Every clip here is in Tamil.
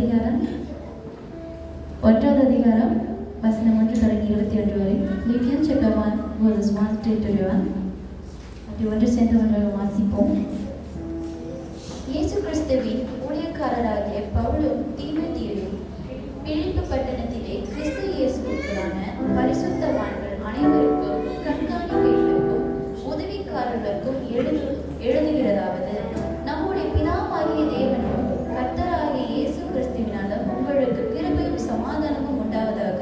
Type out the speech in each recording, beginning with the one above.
அதிகாரம் 1 வசனம் 1 தொடங்கி 21 வரை. Philippians chapter 1 verses 1 to 21. அப்படி ஒன்று சேர்ந்து வாசிப்போம். இயேசு கிறிஸ்துவின் ஊழியக்காரராகிய பவுலும் தீமோத்தேயுவும் பிலிப்பி பட்டணத்திலே கிறிஸ்து இயேசுவுக்குள்ளான பரிசுத்தவான்கள் அனைவருக்கும் கண்காணிகளுக்கும் உதவிக்காரர்களுக்கும் எழுதுகிறதாவது, நம்முடைய பிதாவாகிய தேவனும் கர்த்தராகிய இயேசு கிறிஸ்துவினாலும் உங்களுக்கு கிருபையும் சமாதானமும் உண்டாவதாக.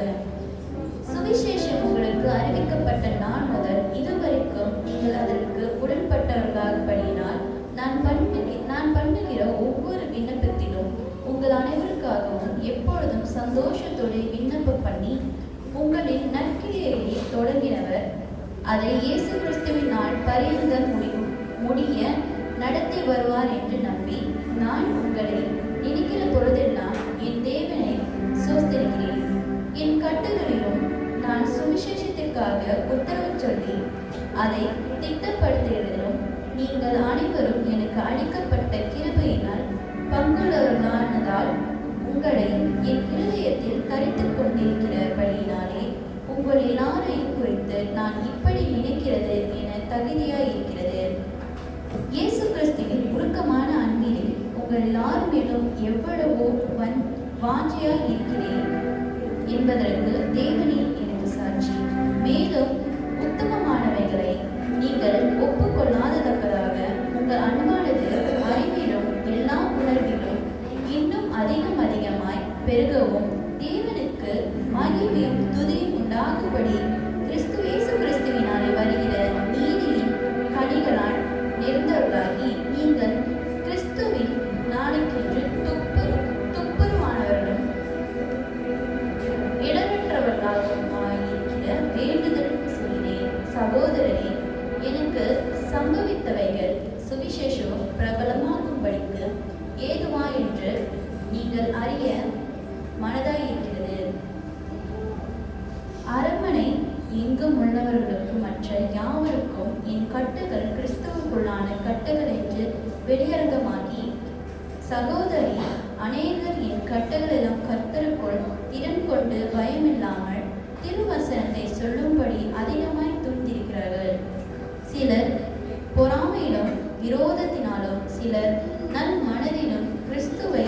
சுவிசேஷம் உங்களுக்கு அறிவிக்கப்பட்ட நாள் முதல் இதுவரைக்கும் நீங்கள் அதற்கு உடன்பட்டவர்களாகபடியினால் நான் பண்ணுகிற ஒவ்வொரு விண்ணப்பத்திலும் உங்கள் அனைவருக்காகவும் எப்பொழுதும் சந்தோஷத்தோடு விண்ணப்பம் பண்ணி உங்களின் நற்கிரியையை தொடங்கினவர் அதை இயேசு கிறிஸ்துவின் நாள் பரியந்தம் முடிய நடத்தி வருவார் என்று நம்பி நான் உங்களை நினைக்கிற பொழுதெல்லாம் என் தேவனை சோஸ்திருக்கிறேன். என் கட்டுகளிலும் நான் சுவிசேஷத்திற்காக உத்தரவு சொல்லி அதை திட்டப்படுத்துகிறதிலும் நீங்கள் அனைவரும் எனக்கு அளிக்கப்பட்ட கிருபையினால் பங்குள்ளவர்களானதால் உங்களை என் இருதயத்தில் தரித்துக் கொண்டிருக்கிறபடியினாலே உங்கள் எல்லாரையும் குறித்து நான் இப்படி நினைக்கிறது என தகுதியாய் இருக்கிறது. இயேசு கிறிஸ்துவின் உருக்கமான அன்பிலே உங்கள் எல்லார் மேலும் எவ்வளவோ வாஞ்சியாய் இருக்கிறேன் என்பதற்கு தேவனே எனக்கு சாட்சி. மேலும் உத்தமமானவைகளை நீங்கள் ஒப்புக்கொள்ளாததற்காக உங்கள் அன்பானது அறிவிலும் எல்லா உணர்விலும் இன்னும் அதிகமாய் பெருகவும் தேவனுக்கு மகிமையும் துதியும் உண்டாகும்படி கிறிஸ்து இயேசு கிறிஸ்துவினாலே வருகிற நீதியின் கனிகளால் நிறைந்தவர்களாகி நீங்கள் கிறிஸ்துவின் நாளுக்கென்று துப்புரவானவர்களும் இடரற்றவர்களாகிற வேண்டுதல் செய்தேன். சகோதரரே, எனக்கு சம்பவித்தவைகள் சுவிசேஷம் பிரபலமாகும்படிக்கு ஏதுவா என்று நீங்கள் அறிய மனதாயிருக்கிறது. அரண்மனை எங்கும் உள்ளவர்களுக்கும் மற்ற யாவருக்கும் என் கட்டுகள் கிறிஸ்துவுக்குள்ளான கட்டுகள் என்று வெளியரங்கமாகி, சகோதரி அநேகர் என் கட்டுகள் எல்லாம் கர்த்தருக்குள் திறன் கொண்டு பயமில்லாமல் திருவசனத்தை சொல்லும்படி அதிகமாய் துணிந்திருக்கிறார்கள். சிலர் பொறாமையிலும் விரோதத்தினாலும் சிலர் நல் மனதிலும் கிறிஸ்துவை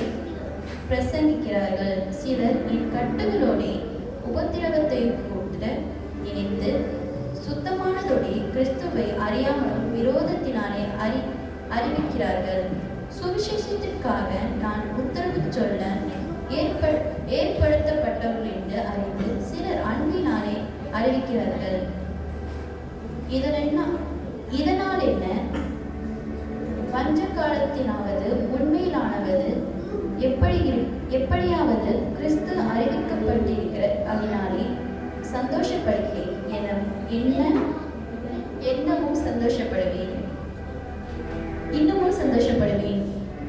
பிரசங்கிக்கிறார்கள். சிலர் என் கட்டுகளோடு உபத்திரவத்தை கூட நினைத்து சுத்தமானதோடு கிறிஸ்துவை அறியாமலும் விரோதத்தினாலே அறிவிக்கிறார்கள். சுவிசேஷத்திற்காக நான் உத்தரவு சொல்ல ஏற்படுத்தப்பட்டவர்கள் என்று அறிந்து சிலர் அன்பினாலே அறிவிக்கிறார்கள். இதனால் என்ன? பஞ்ச காலத்தினாவது உண்மையிலானவது எப்படியாவது கிறிஸ்து அறிவிக்கப்பட்டிருக்கிற அதனாலே சந்தோஷப்படுகிறேன். இன்னமும் சந்தோஷப்படுவேன்.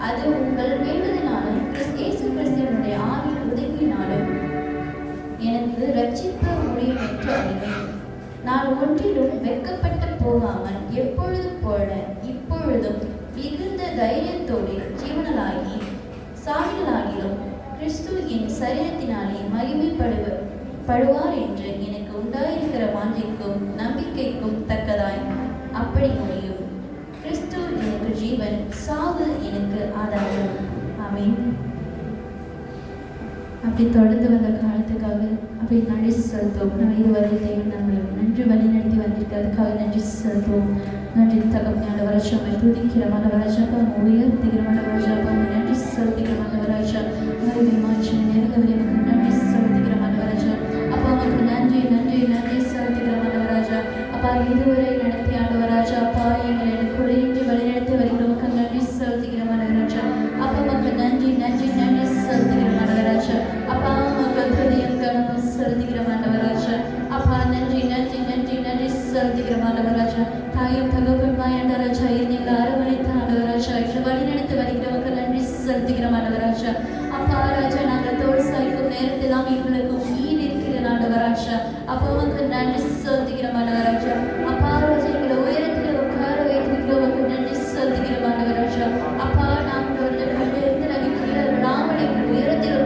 அது உங்கள் வேண்டுதலாலும் இயேசு கிறிஸ்துவினுடைய ஆவியின் உதவியினாலும் எனக்கு ரட்சிக்க முடியும் என்று அறிவேன். நான் ஒன்றிலும் வெட்கப்பட்டு போகாமல் எப்பொழுதும் போல இப்பொழுதும் மிகுந்த தைரியத்தோடு ஜீவனலாகி சாவிலாகிலும் கிறிஸ்து என் சரீரத்தினாலே மகிமைப்படுவார் என்று எனக்கு உண்டாயிருக்கிற வாஞ்சைக்கும் நம்பிக்கைக்கும் தக்கதாய் அப்படி முடியும். கிறிஸ்து எனக்கு ஜீவன், சாவு எனக்கு ஆதாரம். ஆமென். அப்படி தொடர்ந்து வந்த காலத்துக்காக அப்படி நன்றி செலுத்துவோம். நம்ம இதுவரை தேவன் நம்மளை நன்றி வழிநடத்தி வந்திருக்கிறதுக்காக நன்றி செலுத்துவோம். நன்றி தகவல் வருஷம் துதிக்கிற மனவராஜாப்பா, உயர்த்துகிற மனவராஜாப்பா, நன்றி செலுத்துகிற மனவராஜா, மாற்றி நெருங்கவில்லை நன்றி செலுத்துகிற மனவராஜா. அப்பா அவங்களுக்கு நன்றி செலுத்துகிற மனவராஜா. அப்பா இதுவரை நடத்தி ஆண்டவராஜா, அப்பா எங்களை குறையின்றி வழிநடத்தி வருகிற மக்கள் நன்றி செலுத்துகிற மனவராஜா. அப்பா மக்கள் நன்றி செலுத்துகிற மனவராஜா. அப்பா மக்கள் ஹிருதயம் கணம் செலுத்துகிற மனவராஜா. அப்பா நன்றி செலுத்துகிற மனவராஜா. தாயும் தகவல்மாய் ஆண்டவராஜா, எங்களை அரவணைத்த ஆண்டவராஜா, எங்களை வழிநடத்தி வருகிற மக்கள் நன்றி செலுத்துகிற மனவராஜா. அப்பா ராஜா, நாங்கள் தோல் சாய்க்கும் நேரத்தில் எங்களுக்கு ஈடு இருக்கிற ஆண்டவராஜா. அப்பா மக்கள் நன்றி செலுத்துகிற மனவராஜா. அப்பா ராஜா, எங்களை உயரத்தில் உட்கார வைத்திருக்கிற மக்கள் நன்றி செலுத்துகிற மனவராஜா. அப்பா நாங்கள் நாம உயரத்தில்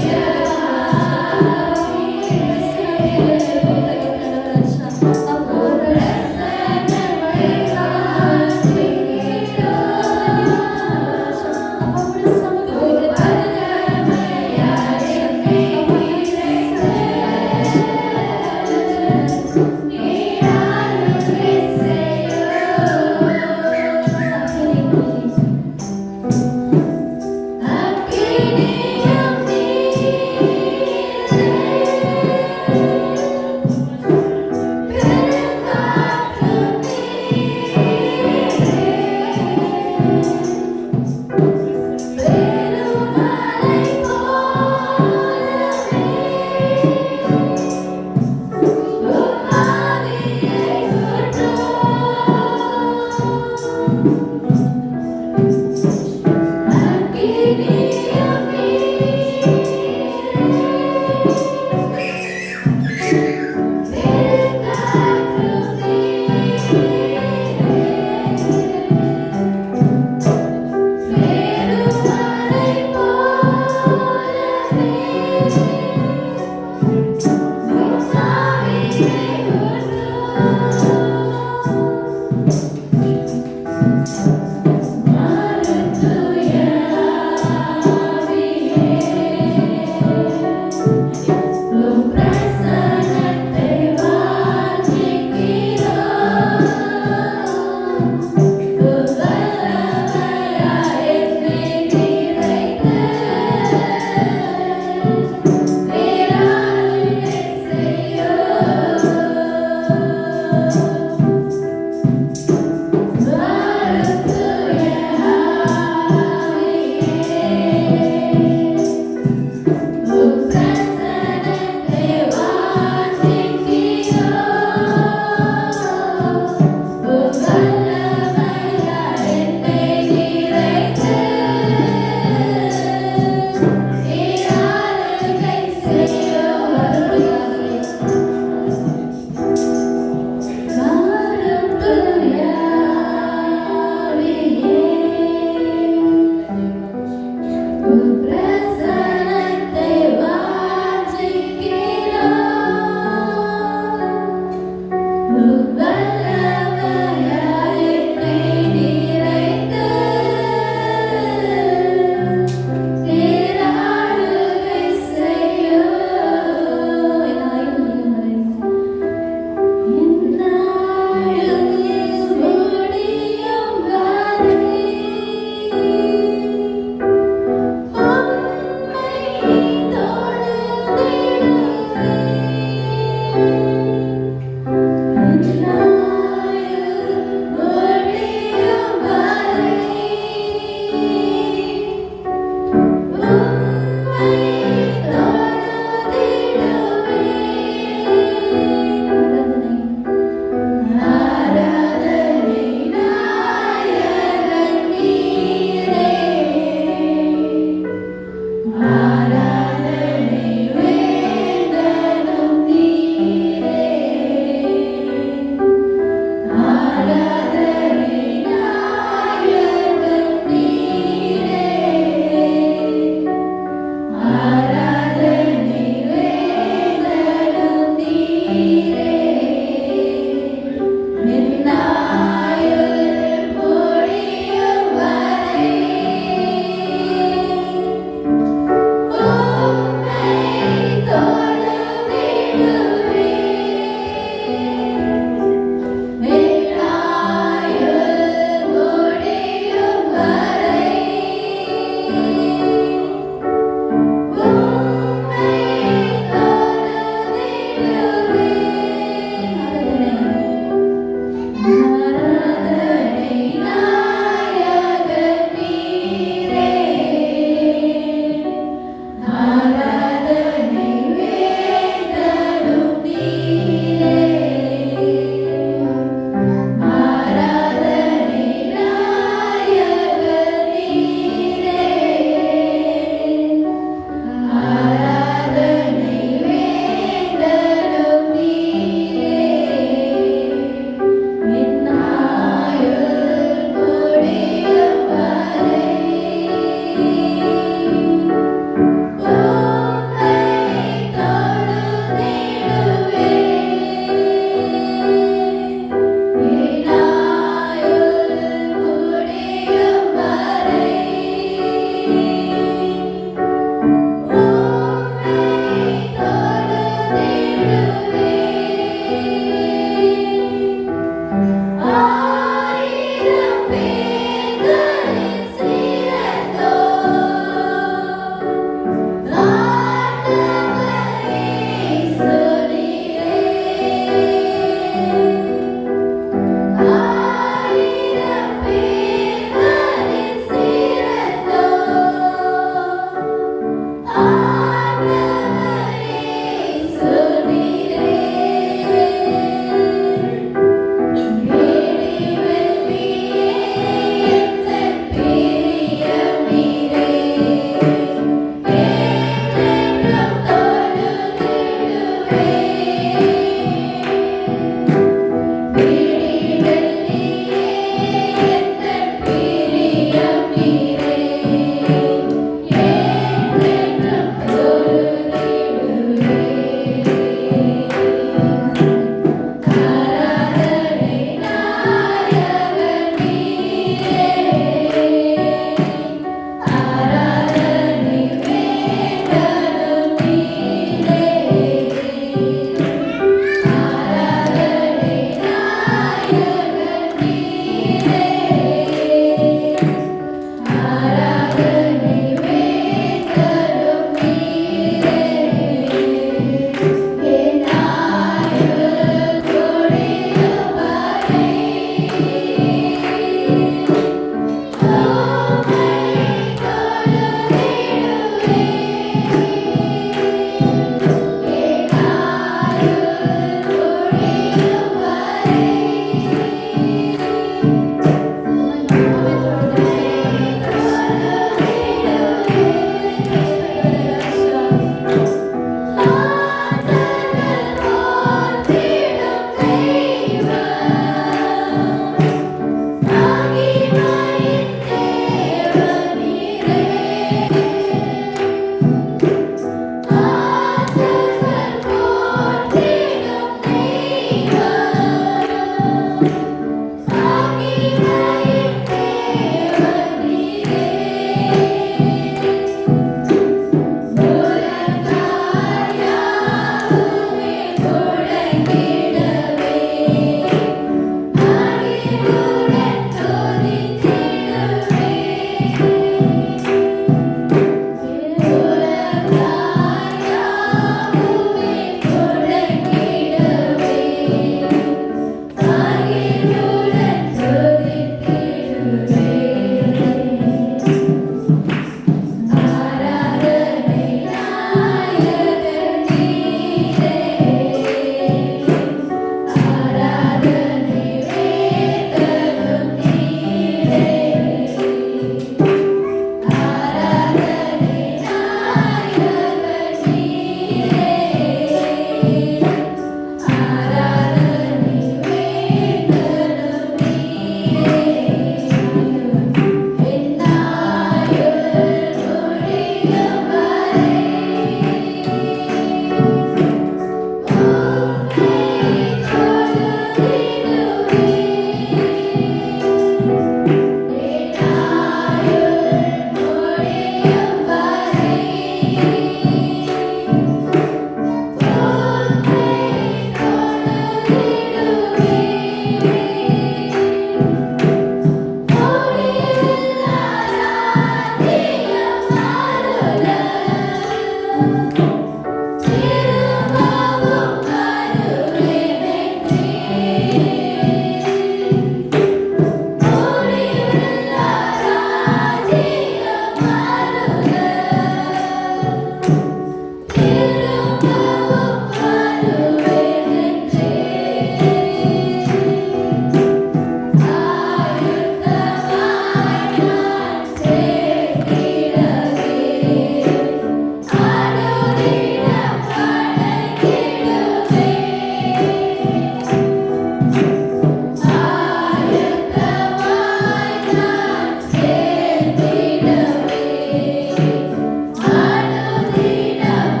அனுதினம்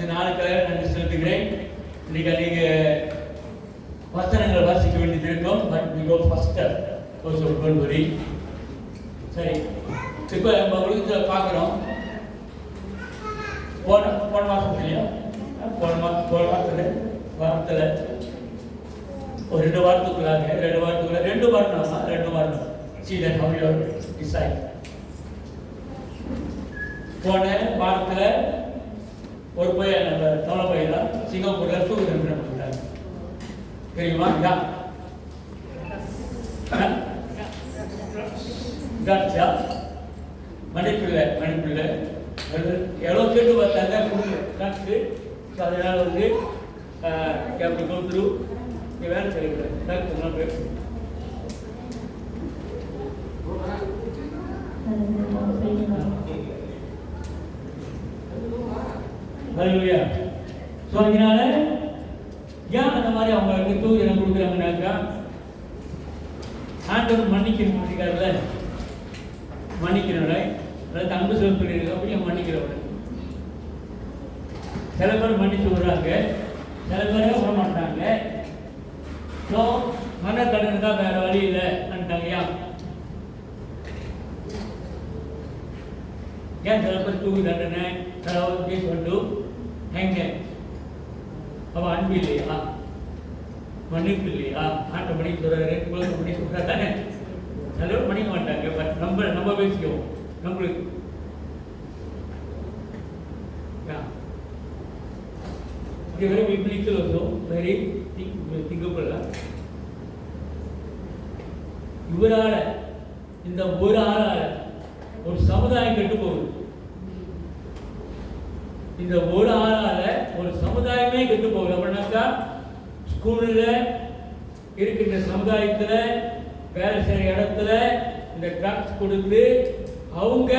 இந்த நாளுக்காக நன்றி செலுத்துகிறேன். இன்னைக்கு அநேக வசனங்கள் வாசிக்க வேண்டியது இருக்கும். But we go faster. Also don't worry. சரி, இப்போ நம்ம உலகத்தில் பார்க்குறோம். போன மாதத்துலையும் போன வாரத்தில் ஒரு 2 வாரத்துக்குள்ளாக 2 வாரம் see that how you decide. போன வாரத்தில் ஒரு பையன் நம்ம தமிழ் பையன் தான் சிங்கப்பூரில் தூக்கு பண்ணிட்டாங்க. தெரியுமா? மணிப்பிள்ளை எவ்வளோ கேட்டு பார்த்தாங்க கொடுத்து. அதனால் வந்து கேப்டன் கொடுத்துரு வேலை செய்யக்கூடாது பேர். ஸோ அதனால ஏன் அந்த மாதிரி அவங்க தூக்கி என்ன கொடுக்குறாங்கன்னாக்கா ஆண்டவர் மன்னிக்கிறவங்க மன்னிக்கிறவரை அதாவது அன்பு செலுத்துறீங்க அப்படியே மன்னிக்கிறவரை சில பேர் மன்னிச்சு விடுறாங்க, சில பேரே விட மாட்டாங்க. ஸோ மனக்கடன் தான் வேற வழி இல்லை அன்ட்டாங்கய்யா. ஏன் சில பேர் தூக்கு தண்டனை கேஸ் கொண்டு ஹேங்க அவ அன்பு இல்லையா, மன்னிப்பு இல்லையா? ஆட்ட மணி சொல்றாரு, குழந்தை மணி சொல்றா தானே. சில பேர் மன்னிக்க மாட்டாங்க. பட் நம்ம பேசிக்குவோம். நம்மளுக்கு very biblical also, very thinkable. இவரால இந்த ஒரு ஆளால ஒரு சமுதாயம் கெட்டு போகுது. இந்த ஒரு ஆளால ஒரு சமுதாயமே கெட்டு போகுது. அப்படின்னாக்கா ஸ்கூல்ல இருக்கின்ற சமுதாயத்துல வேலை செய்யற இடத்துல இந்த ட்ரக்ஸ் கொடுத்து அவங்க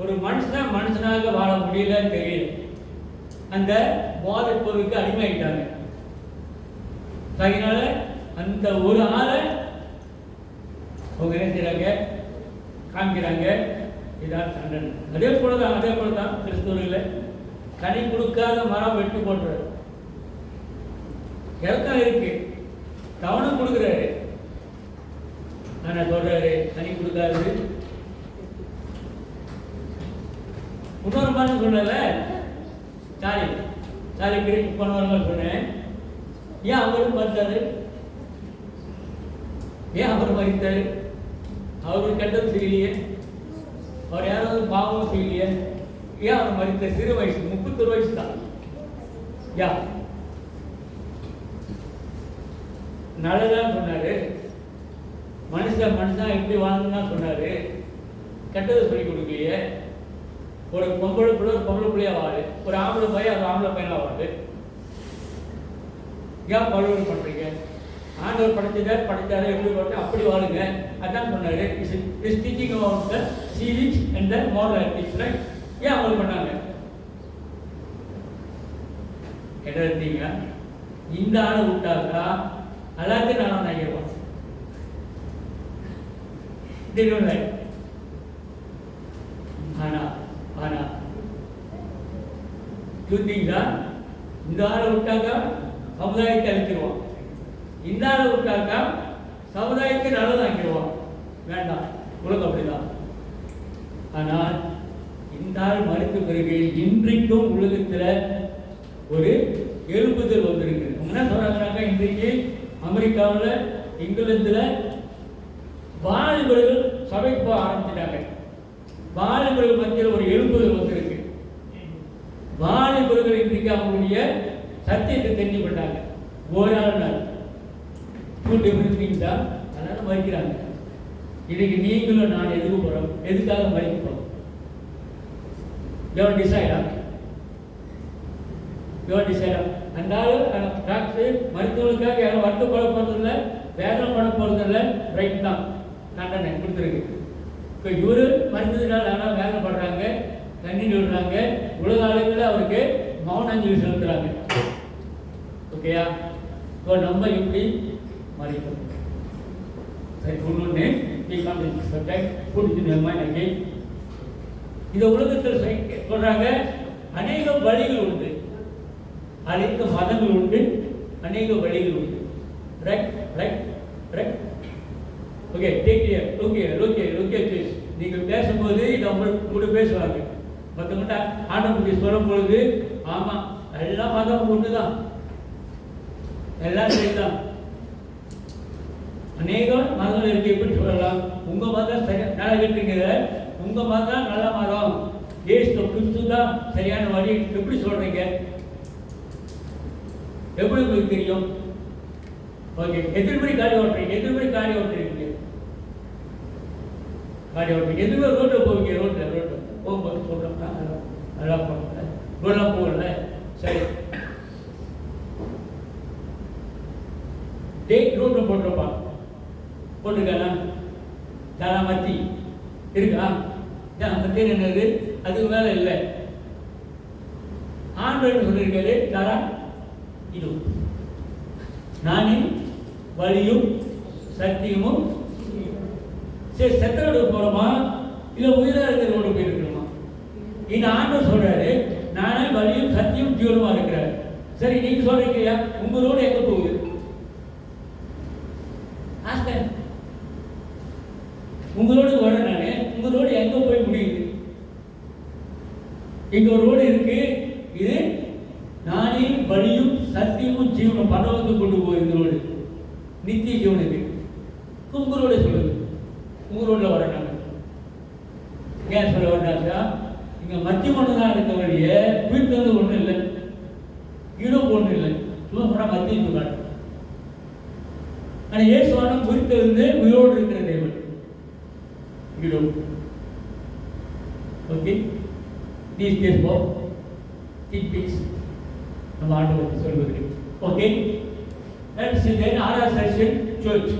ஒரு மனுஷனாக வாழ முடியலன்னு தெரியுது. அந்த போதைப் பொருளுக்கு அடிமையாயிட்டாங்க. அதனால அந்த ஒரு ஆளை அவங்க என்ன செய்யறாங்க, காமிக்கிறாங்க. இதான் தண்டனை. அதே போலதான் கிறிஸ்துவர்கள் கனி கொடுக்காத மரம் வெட்டி போடுறாரு. இறக்கம் இருக்கு, கவனம் கொடுக்குறாரு, ஆனா சொல்றாரு கனி கொடுக்காது. இன்னொரு மாதிரி சொன்னல சாரி கிரீக் பண்ணுவாங்க சொன்னேன். ஏன் அவரும் மறுத்தாரு? ஏன் அவர் மறுத்தாரு? அவருக்கு கெட்டது செய்யலையே, அவர் யாராவது பாவம் செய்யலையே. ஏன் அவர் மறுத்த? சிறு வயசு 31 வயசு தான். யா நல்லதான் சொன்னாரு. மனுஷன் எப்படி வாழணும்னா சொன்னாரு. கெட்டதை சொல்லி கொடுக்கலையே. ஒரு பொம்பளை பிள்ளையா வாழு, ஒரு ஆம்பளை பையன் அது ஆம்பளை பையனா வாழு. ஏன் பழுவல் பண்றீங்க? ஆண்டவர் படைச்சாரு எப்படி படைச்சா அப்படி வாழுங்க. அதான் சொன்னாரு. Is teaching about the civics and the moral ethics, right? ஏன் அவங்க பண்ணாங்க? என்ன எடுத்தீங்க? இந்த ஆளை விட்டாக்கா எல்லாத்தையும் நான் நினைக்கிறேன். ஆனா இந்த ஆளை விட்டாக்கா சமுதாயத்தை அழிச்சிருவான், இந்த ஆளை விட்டாக்கா சமுதாயத்தை நல்லது ஆக்கிடுவான். வேண்டாம், உலகம் அப்படிதான். ஆனால் இந்த ஆள் மறுத்த பிறகு இன்றைக்கும் உலகத்துல ஒரு எழுப்புதல் வந்திருக்கு. என்ன சொல்றாங்க? இன்றைக்கு அமெரிக்காவில், இங்கிலாந்துல வாலிபர்கள் சபைக்கு போக ஆரம்பிச்சிட்டாங்க. வாலிபர்கள் மத்தியில் ஒரு எழுப்புதல் வந்திருக்கு. வாலிபர்கள் இன்றைக்கு அவங்களுடைய சத்தியத்தை தெரிஞ்சு பண்ணாங்க. ஒரு நாள் தான் அதனால மறிக்கிறாங்க. இன்னைக்கு நீங்களும் நான் எதுக்கு போறோம்? எதுக்காக மறிக்க போறோம்? யோர் டிசைடா அந்த மருத்துவர்களுக்காக யாரும் வருத்தப்பட போறதில்ல, வேதனை பண்ண போறதில்ல. ரைட் தான், தண்டனை கொடுத்துருக்கு. இப்போ இவரு மருத்துவத்தினால் ஆனால் வேதனைப்படுறாங்க, தண்ணீர் விடுறாங்க. உலக அளவில் அவருக்கு மௌனாஞ்சலி செலுத்துறாங்க. ஓகேயா? இப்போ நம்ம எப்படி மறிப்போம்? சரி, ஒன்று சப்ஜெக்ட் பிடிச்சி நம்ம இந்த உலகத்தில் சொல்றாங்க அநேக வழிகள் உண்டு, அநேக மதங்கள் உண்டு, அநேக வழிகள் உண்டு. Right right right. Okay, take care. Okay okay okay. நீங்கள் பேசும்போது அவங்க கூட பேசுவாங்க. மற்றவங்கிட்ட ஆண்டவருக்கு சொல்லும் பொழுது ஆமாம் எல்லா மதமும் ஒன்று தான், எல்லாம் சரிதான். அநேக மதங்கள் இருக்கு. எப்படி சொல்லலாம்? உங்க மதம் சரி நல்லா கேட்டுங்க, உங்க மதம் நல்ல மதம், ஏசு கிறிஸ்து தான் சரியான வழி எப்படி சொல்றீங்க? எப்படி உங்களுக்கு தெரியும்? ஓகே, எத்தனை மணி காடி ஓட்டுறீங்க? எத்தனை மணி காடி ஓட்டுறீங்க? காடி ஓட்டுறீங்க எதுவுமே ரோட்டில் போவீங்க? ரோட்டில் போகும்போது சொல்கிறோம் நல்லா போகல, ரோடெலாம் போகல. சரி, டேக் ரோட்டில் போட்டிருப்பான், போட்டிருக்கானா? தானா மத்தி இருக்கா? மத்தி என்னது? அதுக்கு மேலே இல்லை. ஆண்டவர் சொல்லியிருக்காரு, தாரா இது நானே வழியும் சத்தியமும். சரி, செத்த ரோடு போகிறோமா இல்லை உயிராக இருக்கிற ரோடு போயிருக்கணுமா? இந்த ஆண்டவர் சொல்றாரு, நானே வழியும் சத்தியம் ஜீவனமா இருக்கிறார். சரி, நீங்க சொல்றீங்க உங்க ரோடு எங்க போகுது? உங்க ரோடுக்கு வர நானு, உங்க ரோடு எங்க போய் முடியுது? இங்க ஒரு ரோடு இருக்கு, இது நானே வழியும் சத்தியமும் ஜீவனம் பரவத்துக்கு கொண்டு போகுது. இந்த ரோடு நித்திய ஜீவனுக்கு. உங்க ரோடு சொல்லுது, உங்க ரோட்ல வர நாங்க ஏன் சொல்ல வந்தாச்சா? இங்க மத்திய ஒன்று தான் இருக்க வழிய வீட்டுல இருந்து ஒன்றும் இல்லை, ஈரோப்பு ஒன்றும் இல்லை, சும்மா சொன்னா மத்திய சொல்றாங்க. ஆனால் இயேசுவான குறித்திருந்து உயிரோடு இருக்கிற தேவன் Europe. Okay, these days for tidbits நம்ம ஆண்டவருக்கு சொல்வது. Okay, let's see then our session church.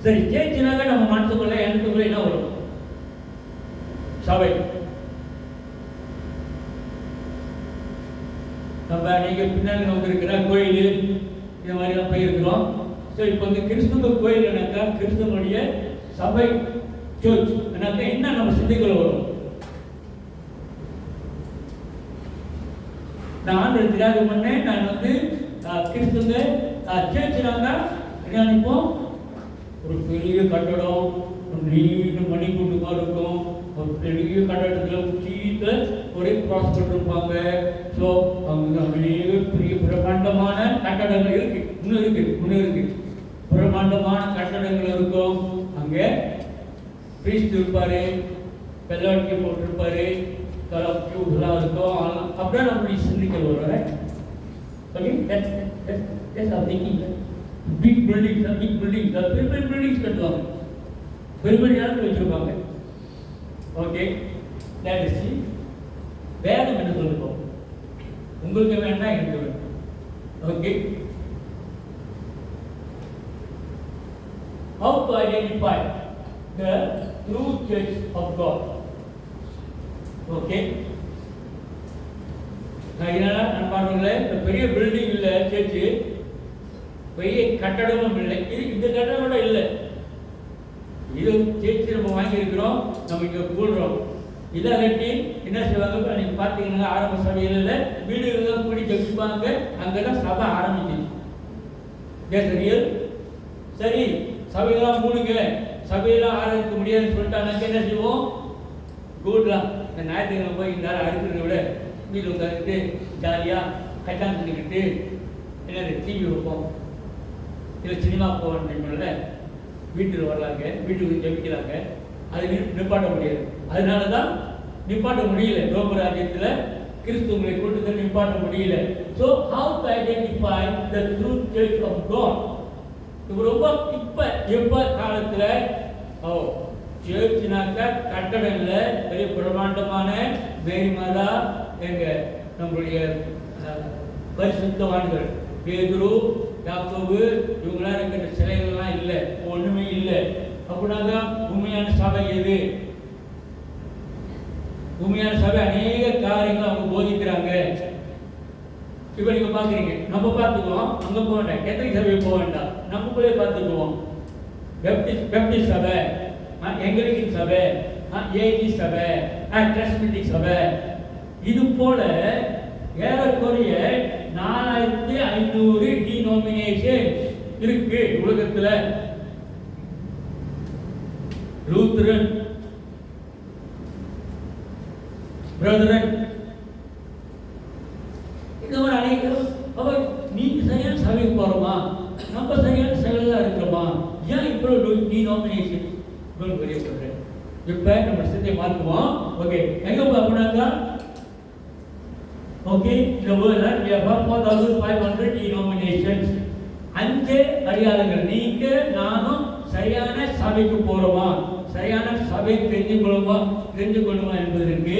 சரி, சேர்ச்சினாக நம்ம மனசுக்குள்ள எனக்குள்ள என்ன வரும்? சபை. நம்ம நீங்க பின்னாடி இருக்கிற கோயில் இந்த மாதிரி எல்லாம் போயிருக்கிறோம். ஸோ இப்போ வந்து கிறிஸ்துவ கோயில் என்னக்கா, கிறிஸ்துவனுடைய சபை சர்ச் என்னக்கா, என்ன நம்ம சிந்தைக்குள்ள வரும்? நான் ஆண்டு தியாகம் பண்ணேன், நான் வந்து கிறிஸ்துவ சர்ச்னாங்க என்ன நினைப்போம்? ஒரு பெரிய கட்டடம், ஒரு நீண்ட மணிக்கூட்டுமா இருக்கும், ஒரு பெரிய கட்டடத்தில் உச்சியில் ஒரே கிராஸ் பண்ணிருப்பாங்க. ஸோ அவங்க அநேக பெரிய பிரம்மாண்டமான கட்டடங்கள் இருக்கு, இன்னும் இருக்கு பிரம்மாண்டமான கட்டடங்கள் இருக்கும். அங்கே பிரீஸ்ட் இருப்பாரு, வெள்ளாட்சி போட்டிருப்பாரு, கலப்லாம் இருக்கும். அப்படியே நம்மளுடைய சிந்திக்கல் வரும். Okay, that's our thinking. Big buildings, பெரிய பில்டிங்ஸ் கட்டுவாங்க, பெரிய இடத்துல வச்சிருப்பாங்க. Okay, that is it. வேதம் என்ன சொல்லுவோம்? உங்களுக்கு வேண்டாம், எனக்கு வேணும். Okay, how to identify the true church of God? Okay, நான் பாருங்கள, இந்த பெரிய பில்டிங் இல்லை, சர்ச்சு பெரிய கட்டடமும் இல்லை, இது இந்த கட்டடம் கூட இல்லை. இது சேர்த்து நம்ம வாங்கியிருக்கிறோம், நம்ம இங்கே கூடுறோம். இதை கட்டி என்ன செய்வாங்க? நீங்கள் பார்த்தீங்கன்னா ஆரம்ப சபையில் வீடுகள் கூடி வச்சுப்பாங்க, அங்கே தான் சபை ஆரம்பிச்சு. சரி, சபையெல்லாம் மூடுங்க, சபையெல்லாம் ஆரம்பிக்க முடியாதுன்னு சொல்லிட்டாங்க. என்ன செய்வோம்? கூடலாம் இந்த ஞாயிற்றுக்கிழமை போய் இந்த நேரம் அடுக்கிறத விட வீட்டில் உட்காந்துட்டு ஜாலியாக கட்டான் பண்ணிக்கிட்டு என்னது டிவி வைப்போம், இல்லை சினிமா போகணும்ல, வீட்டில் வரலாங்க, வீட்டுக்கு ஜெபிக்கிறாங்க. அது நிப்பாட்ட முடியாது. அதனால தான் நிப்பாட்ட முடியல. ரோமராஜ்யத்தில் கிறிஸ்துவங்களை கூட்டத்தை நிப்பாட்ட முடியல. So how to identify the true church of God? இப்போ ரொம்ப எப்போ காலத்தில் சர்ச்னாக்கா கட்டடம் இல்லை, பெரிய பிரம்மாண்டமான மேரி மாதா, எங்கள் நம்மளுடைய பரிசுத்தவான்கள் பேதுரு, யாக்கோபு இவங்களாம் இருக்கிற சிலைகள்லாம் இல்லை, ஒன்றுமே இல்லை. அப்படின்னாக்கா உண்மையான சபை எது? உண்மையான சபை அநேக காரியங்கள் அவங்க போதிக்கிறாங்க. இப்போ நீங்கள் பார்க்குறீங்க, நம்ம பார்த்துக்குவோம், அங்கே போக வேண்டாம், கேத்தலிக் சபையை போக வேண்டாம், நமக்குள்ளே பார்த்துக்குவோம். பெப்டிஸ்ட் சபை, எங்கலிக்கன் சபை, ஏஜி சபை, கிறிஸ்துவ சபை, இது போல ஏறக்குறைய 4500 டினோமினேஷன் இருக்கு உலகத்துல. லூத்தரன், பிரதரன், இந்த மாதிரி அனைவரும். அப்ப நீங்க சரியான சபைக்கு போறோமா, நம்ம சரியான சபையில இருக்கிறோமா, ஏன் இவ்வளவு டினோமினேஷன் தெரியப்படுறேன். இப்ப நம்ம சிந்தை மாற்றுவோம். ஓகே, எங்க பார்க்கணுங்க? ஓகே, இந்த வேர்ல்ட் we have 4500 denominations. 5 அடையாளங்கள். நீங்க நானும் சரியான சபைக்கு போறோமா, சரியான சபை தெரிஞ்சு கொள்ளுமா என்பதற்கு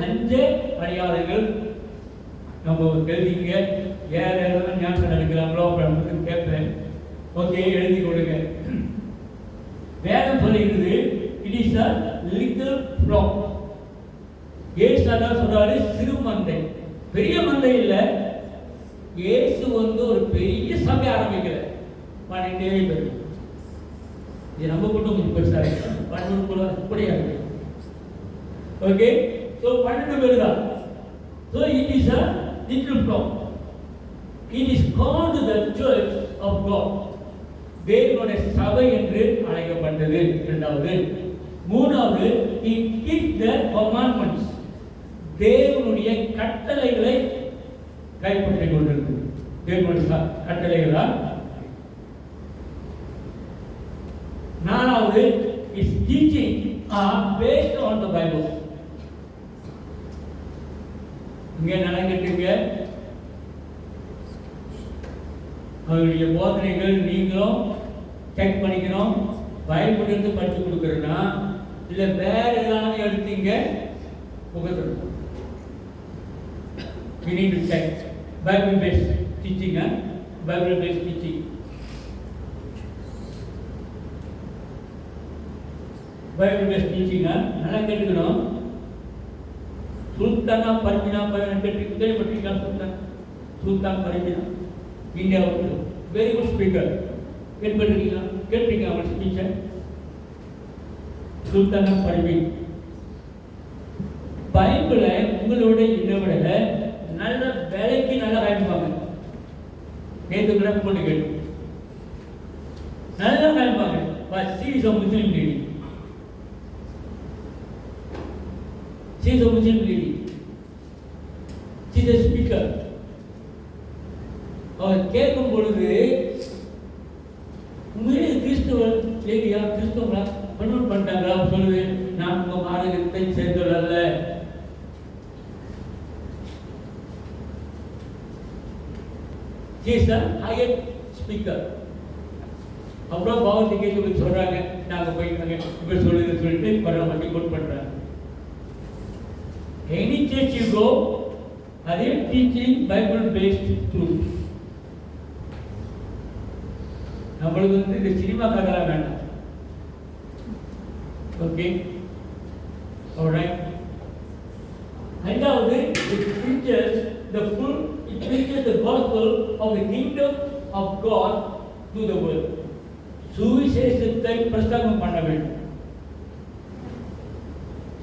5 அடையாளங்கள் நம்ம எழுதிங்க. யாரெல்லாம் ஞாபகம் எடுக்கிறாங்களோ அப்படின்னு கேட்பேன். ஓகே, எழுதி கொடுங்க. வேதம் சொல்லுகிறது it is a little flock. இயேசு அதான் சொல்றாரு, சிறு மந்தை, பெரிய மந்தை இல்ல. இயேசு ஒரு பெரிய சபை ஆரம்பிக்கல, 12 பேர். இது நம்ம கூட்டம் கொஞ்சம் பெருசா இருக்கு, 12 கூட அப்படியே இருக்கு. ஓகே, so 12 பேர் தான். So it is a little flock. It is called the church of God. தேவனுடைய சபை என்று அழைக்கப்பட்டது. இரண்டாவது. மூணாவது, it keeps the commandments. தேவனுடைய கட்டளைகளை கைப்பற்றிக் கொண்டிருக்கு. தேவனுடைய கட்டளைகளா. நாலாவது, its teaching are based on the Bible. இங்கே நடந்துட்டுங்க அவருடைய போதனைகள் நீங்களும் செக் பண்ணிக்கணும். பைபிள் இருந்து படித்து கொடுக்குறேன்னா இல்லை வேற ஏதாவது எடுத்தீங்க புகழ்ந்து. We need to check Bible based teaching, Bible based teaching. Bible based teaching நல்லா கேட்டுக்கணும். சுல்தானா பர்மினா கேள்விப்பட்டிருக்கீங்களா? சுல்தான் பர்மினா இந்தியாவுக்கு வெரி குட் ஸ்பீக்கர். கேள்விப்பட்டிருக்கீங்களா? கேட்டிருக்கீங்க அவங்க ஸ்பீச்சை? சுல்தானா பர்மின் பைபிளை உங்களோட இதை விட நல்ல வேலைக்கு நல்லா காய்ப்பாங்க. நேற்று கூட போட்டு கேட்டு நல்லா காய்ப்பாங்க. But she is a Muslim lady. She is a Muslim lady. She is a speaker. அவர் கேட்கும் பொழுது உண்மையிலே கிறிஸ்துவ லேடியா, கிறிஸ்துவங்களா கன்வெர்ட் பண்ணிட்டாங்களா சொல்லுது. நான் உங்க மார்க்கத்தை சேர்ந்தவள். She is a higher speaker. அப்புறம் பாவத்தை கேட்க சொல்றாங்க, நாங்க போயிட்டாங்க இப்ப சொல்லுது சொல்லிட்டு பரவாயில்ல கோட் பண்றாங்க. Any church you go, they are teaching Bible based truth. நம்மளுக்கு இந்த சினிமா கதை வேண்டாம். Okay, alright. இரண்டாவது, it preaches the gospel of the kingdom of God to the world. சுவிசேஷத்தை பிரசங்கம் பண்ண வேண்டும்.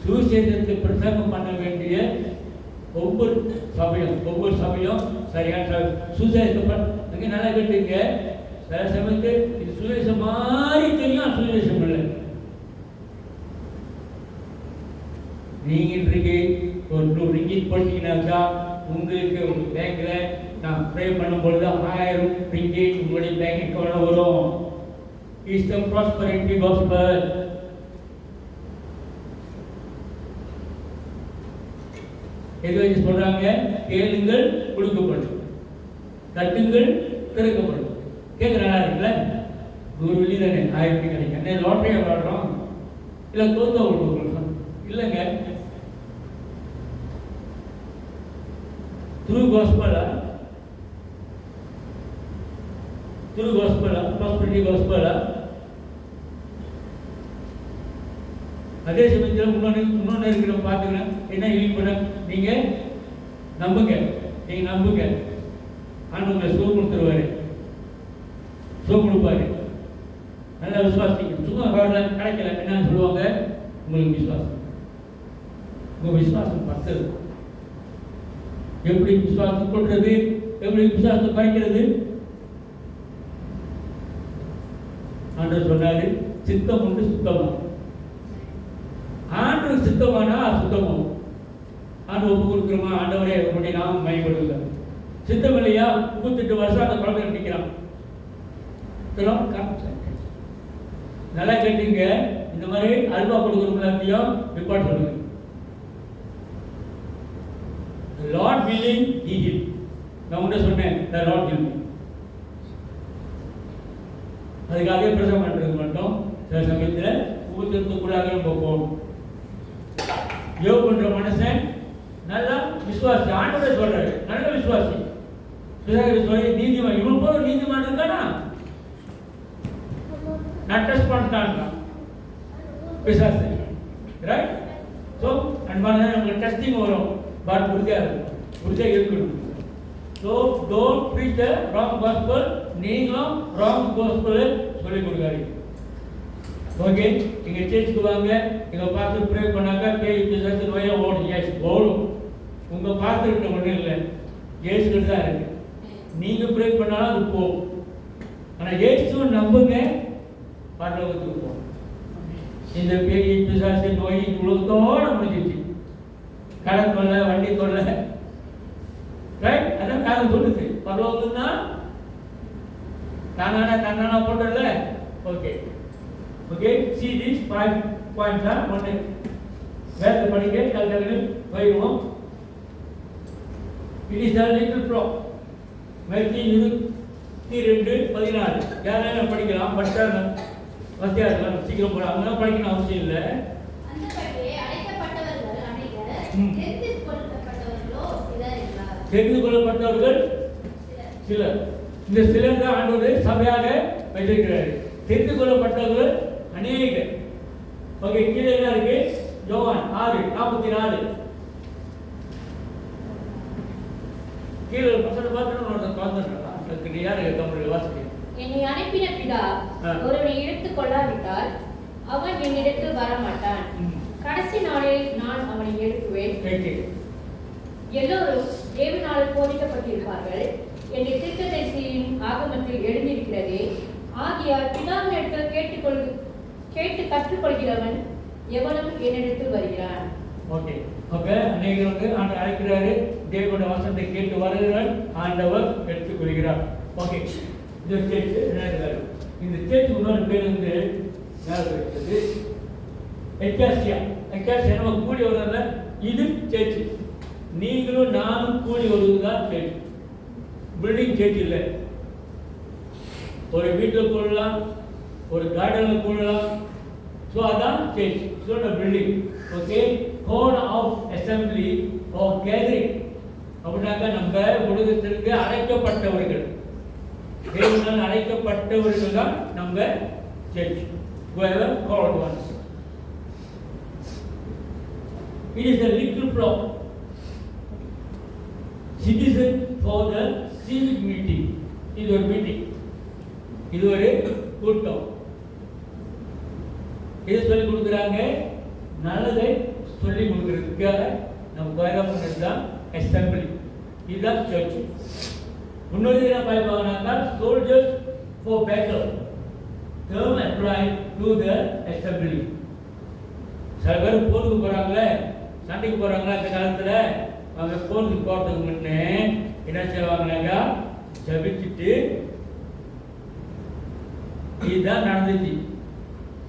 சுவிசேஷத்தை பிரசங்கம் பண்ண வேண்டிய ஒவ்வொரு சபையும் சரியான சுவிசேஷம் அங்கே நல்லா கேட்டுங்க. சில சமயத்து இது சுவிசேஷம் மாதிரி தெரியும், சுவிசேஷம் இல்லை. நீங்க இன்றைக்கு ஒரு ரிங்கிட் போட்டீங்கன்னாக்கா உங்களுக்கு உங்க பேங்க்ல நான் ப்ரே பண்ணும் பொழுது 1000 ரிங்கிட் உங்களுடைய பேங்க் அக்கௌண்ட்ல வரும். Is the prosperity gospel. எது சொல்றாங்க? கேளுங்கள் கொடுக்கப்படும், தட்டுங்கள் திறக்கப்படும். கேட்குறாங்களா? இருக்குல்ல, ஒரு வெளி தானே 1000 கிடைக்கும். என்ன லாட்டரியா விளாடுறோம்? இல்லை தோத்தா விடுவோம்? இல்லைங்க. through gospel, prosperity gospel. அதே சமயத்தில் இன்னொன்று இருக்கிற பார்த்துங்கன்னா என்ன ஹீலிங் பண்ண நீங்கள் நம்புங்க. ஆண்டவங்களை சோப்பு கொடுத்துருவாரு, சோப்பு கொடுப்பாரு. நல்லா விசுவாசிங்க. சும்மா கிடைக்கல என்ன சொல்லுவாங்க? உங்களுக்கு விசுவாசம், உங்கள் விசுவாசம் பத்தது. எப்படி விசுவாசம் கொள்றது, எப்படி விசுவாசத்தை குறைக்கிறது? ஆண்டவர் சொன்னாரு, சித்தம் உண்டு சுத்தமா. ஆண்டவர் சித்தமானா சுத்தமாகும். ஆண்டு ஒப்பு கொடுக்குறோமா, ஆண்டவரே உங்களுடைய நாமம் மயப்படுங்க. சித்தம் இல்லையா, 38 வருஷம் அந்த குழந்தை நிற்கிறான். நல்லா கேட்டீங்க. இந்த மாதிரி அல்வா கொடுக்குறவங்களையும் ரிப்போர்ட் சொல்லுங்க. Lord willing, he will. நான் உன்ன சொன்னேன், the Lord will be. அதுக்காக பிரசவம் பண்ணுறது மட்டும் சில சமயத்தில் ஊற்றுறதுக்குள்ளாக நம்ம போகணும். யோக பண்ற மனுஷன் நல்லா விசுவாசி, ஆண்டவரே சொல்றாரு, நல்ல விசுவாசி. நீதிமான், இவன் போல நீதிமான் இருக்கானா? நான் டெஸ்ட் பண்ணிட்டான் பிசாசு, ரைட்? ஸோ அன்பான நமக்கு டெஸ்டிங் வரும், பட் உறுதியாக இருக்கணும். So don't preach the wrong gospel. நீங்களும் ராங் காஸ்பல் சொல்லிக் கொடுக்காதீங்க. ஓகே, நீங்கள் சேர்ச்சுக்கு வாங்க, எங்கள் பார்த்து ப்ரே பண்ணாங்க, பேய் பிசாசு நோயாக ஓடும். எஸ், ஓடும். உங்கள் பார்த்துக்கிட்ட ஒன்றும் இல்லை, ஏசுக்கிட்டு தான் இருக்கு. நீங்கள் ப்ரே பண்ணாலும் அது போகும். ஆனால் ஏசுவை நம்புங்க, பரலோகத்துக்கு போகும். இந்த பேய் பிசாசு நோய் உலகத்தோடு முடிஞ்சிச்சு. கடன் கொள்ள, வண்டி கொள்ள, ரைட்? அதான் காலம் சொல்லுது. பரலோகம்னா தானானா போட்டல. Okay okay, see these 5 points are ஒன்று வேறு படிக்க கல்கல்கள் போயிடுவோம். It is a little pro. மத்திய 22:14 யாராலும் படிக்கலாம். பட்டாங்க வத்தியார்கள் சீக்கிரம் போட, அவங்க படிக்கணும் அவசியம் இல்லை. தெரிந்து கொள்ளப்பட்டவர்கள் சிலர். இந்த சிலர் தான் ஆண்டவர் சபையாக வைத்திருக்கிறார். தெரிந்து கொள்ளப்பட்டவர்கள் அநேகர். ஓகே, கீழே என்ன இருக்கு? யோவான் 6:44. கீழே பசங்க பார்த்து யாரு தமிழ் வாசிக்க? என்னை அனுப்பின பிதா ஒருவனை எடுத்துக் கொள்ளாவிட்டால் அவன் என்னிடத்தில் வரமாட்டான். கடைசி நாளில் நான் அவனை எழுப்புவேன். எல்லோரும் தேவனால் போதிக்கப்பட்டிருப்பார்கள் என்று தீர்க்கதரிசியின் ஆகமத்தில் எழுந்திருக்கிறதே. ஆகியால் பிதாவினிடத்தில் கேட்டு கற்றுக்கொள்கிறவன் எவனும் என்னிடத்தில் வருகிறான். ஓகே, அப்ப அநேகர் வந்து ஆண்டவர் அழைக்கிறாரு, தேவனுடைய வசனத்தை கேட்டு வருகிறார், ஆண்டவர் எடுத்துக்கொள்கிறார். ஓகே, இந்த சேர்ச்சு என்ன? இந்த சேர்ச்சு இன்னொரு பேர் வந்து இருக்குது எக்காசியா. எக்காசியா நம்ம கூடி வருவதில்ல, இது சேர்ச்சு. நீங்களும் நானும் கூடி வருவதுதான் சேர்ச்சு. பில்டிங் சேர்ச்சு இல்லை. ஒரு வீட்டில் கூடலாம், ஒரு கார்டனில் கூடலாம். ஸோ அதான் church. So building. Okay, God of assembly of gathering அப்படின்னாக்கா நம்ம உலகத்திற்கு அழைக்கப்பட்டவர்கள், தேவனால் அழைக்கப்பட்டவர்கள் தான் நம்ம church. whoever called ones. It is a little flock. Citizen for the civic meeting. இது ஒரு மீட்டிங், இது ஒரு கூட்டம். இது சொல்லிக் கொடுக்குறாங்க, நல்லதை சொல்லிக் கொடுக்கறதுக்காக நம்ம பயணம் தான் அசம்பிளி. இதுதான் சர்ச். இன்னொரு என்ன பயப்பாங்கனாக்கா soldiers for battle. term applied to the assembly. சில பேர் போருக்கு போறாங்களே, சண்டைக்கு போறாங்களா, இந்த காலத்துல அவங்க போருக்கு போறதுக்கு முன்னே என்ன செய்வாங்கன்னாக்கா ஜபிச்சுட்டு, இதுதான் நடந்துச்சு.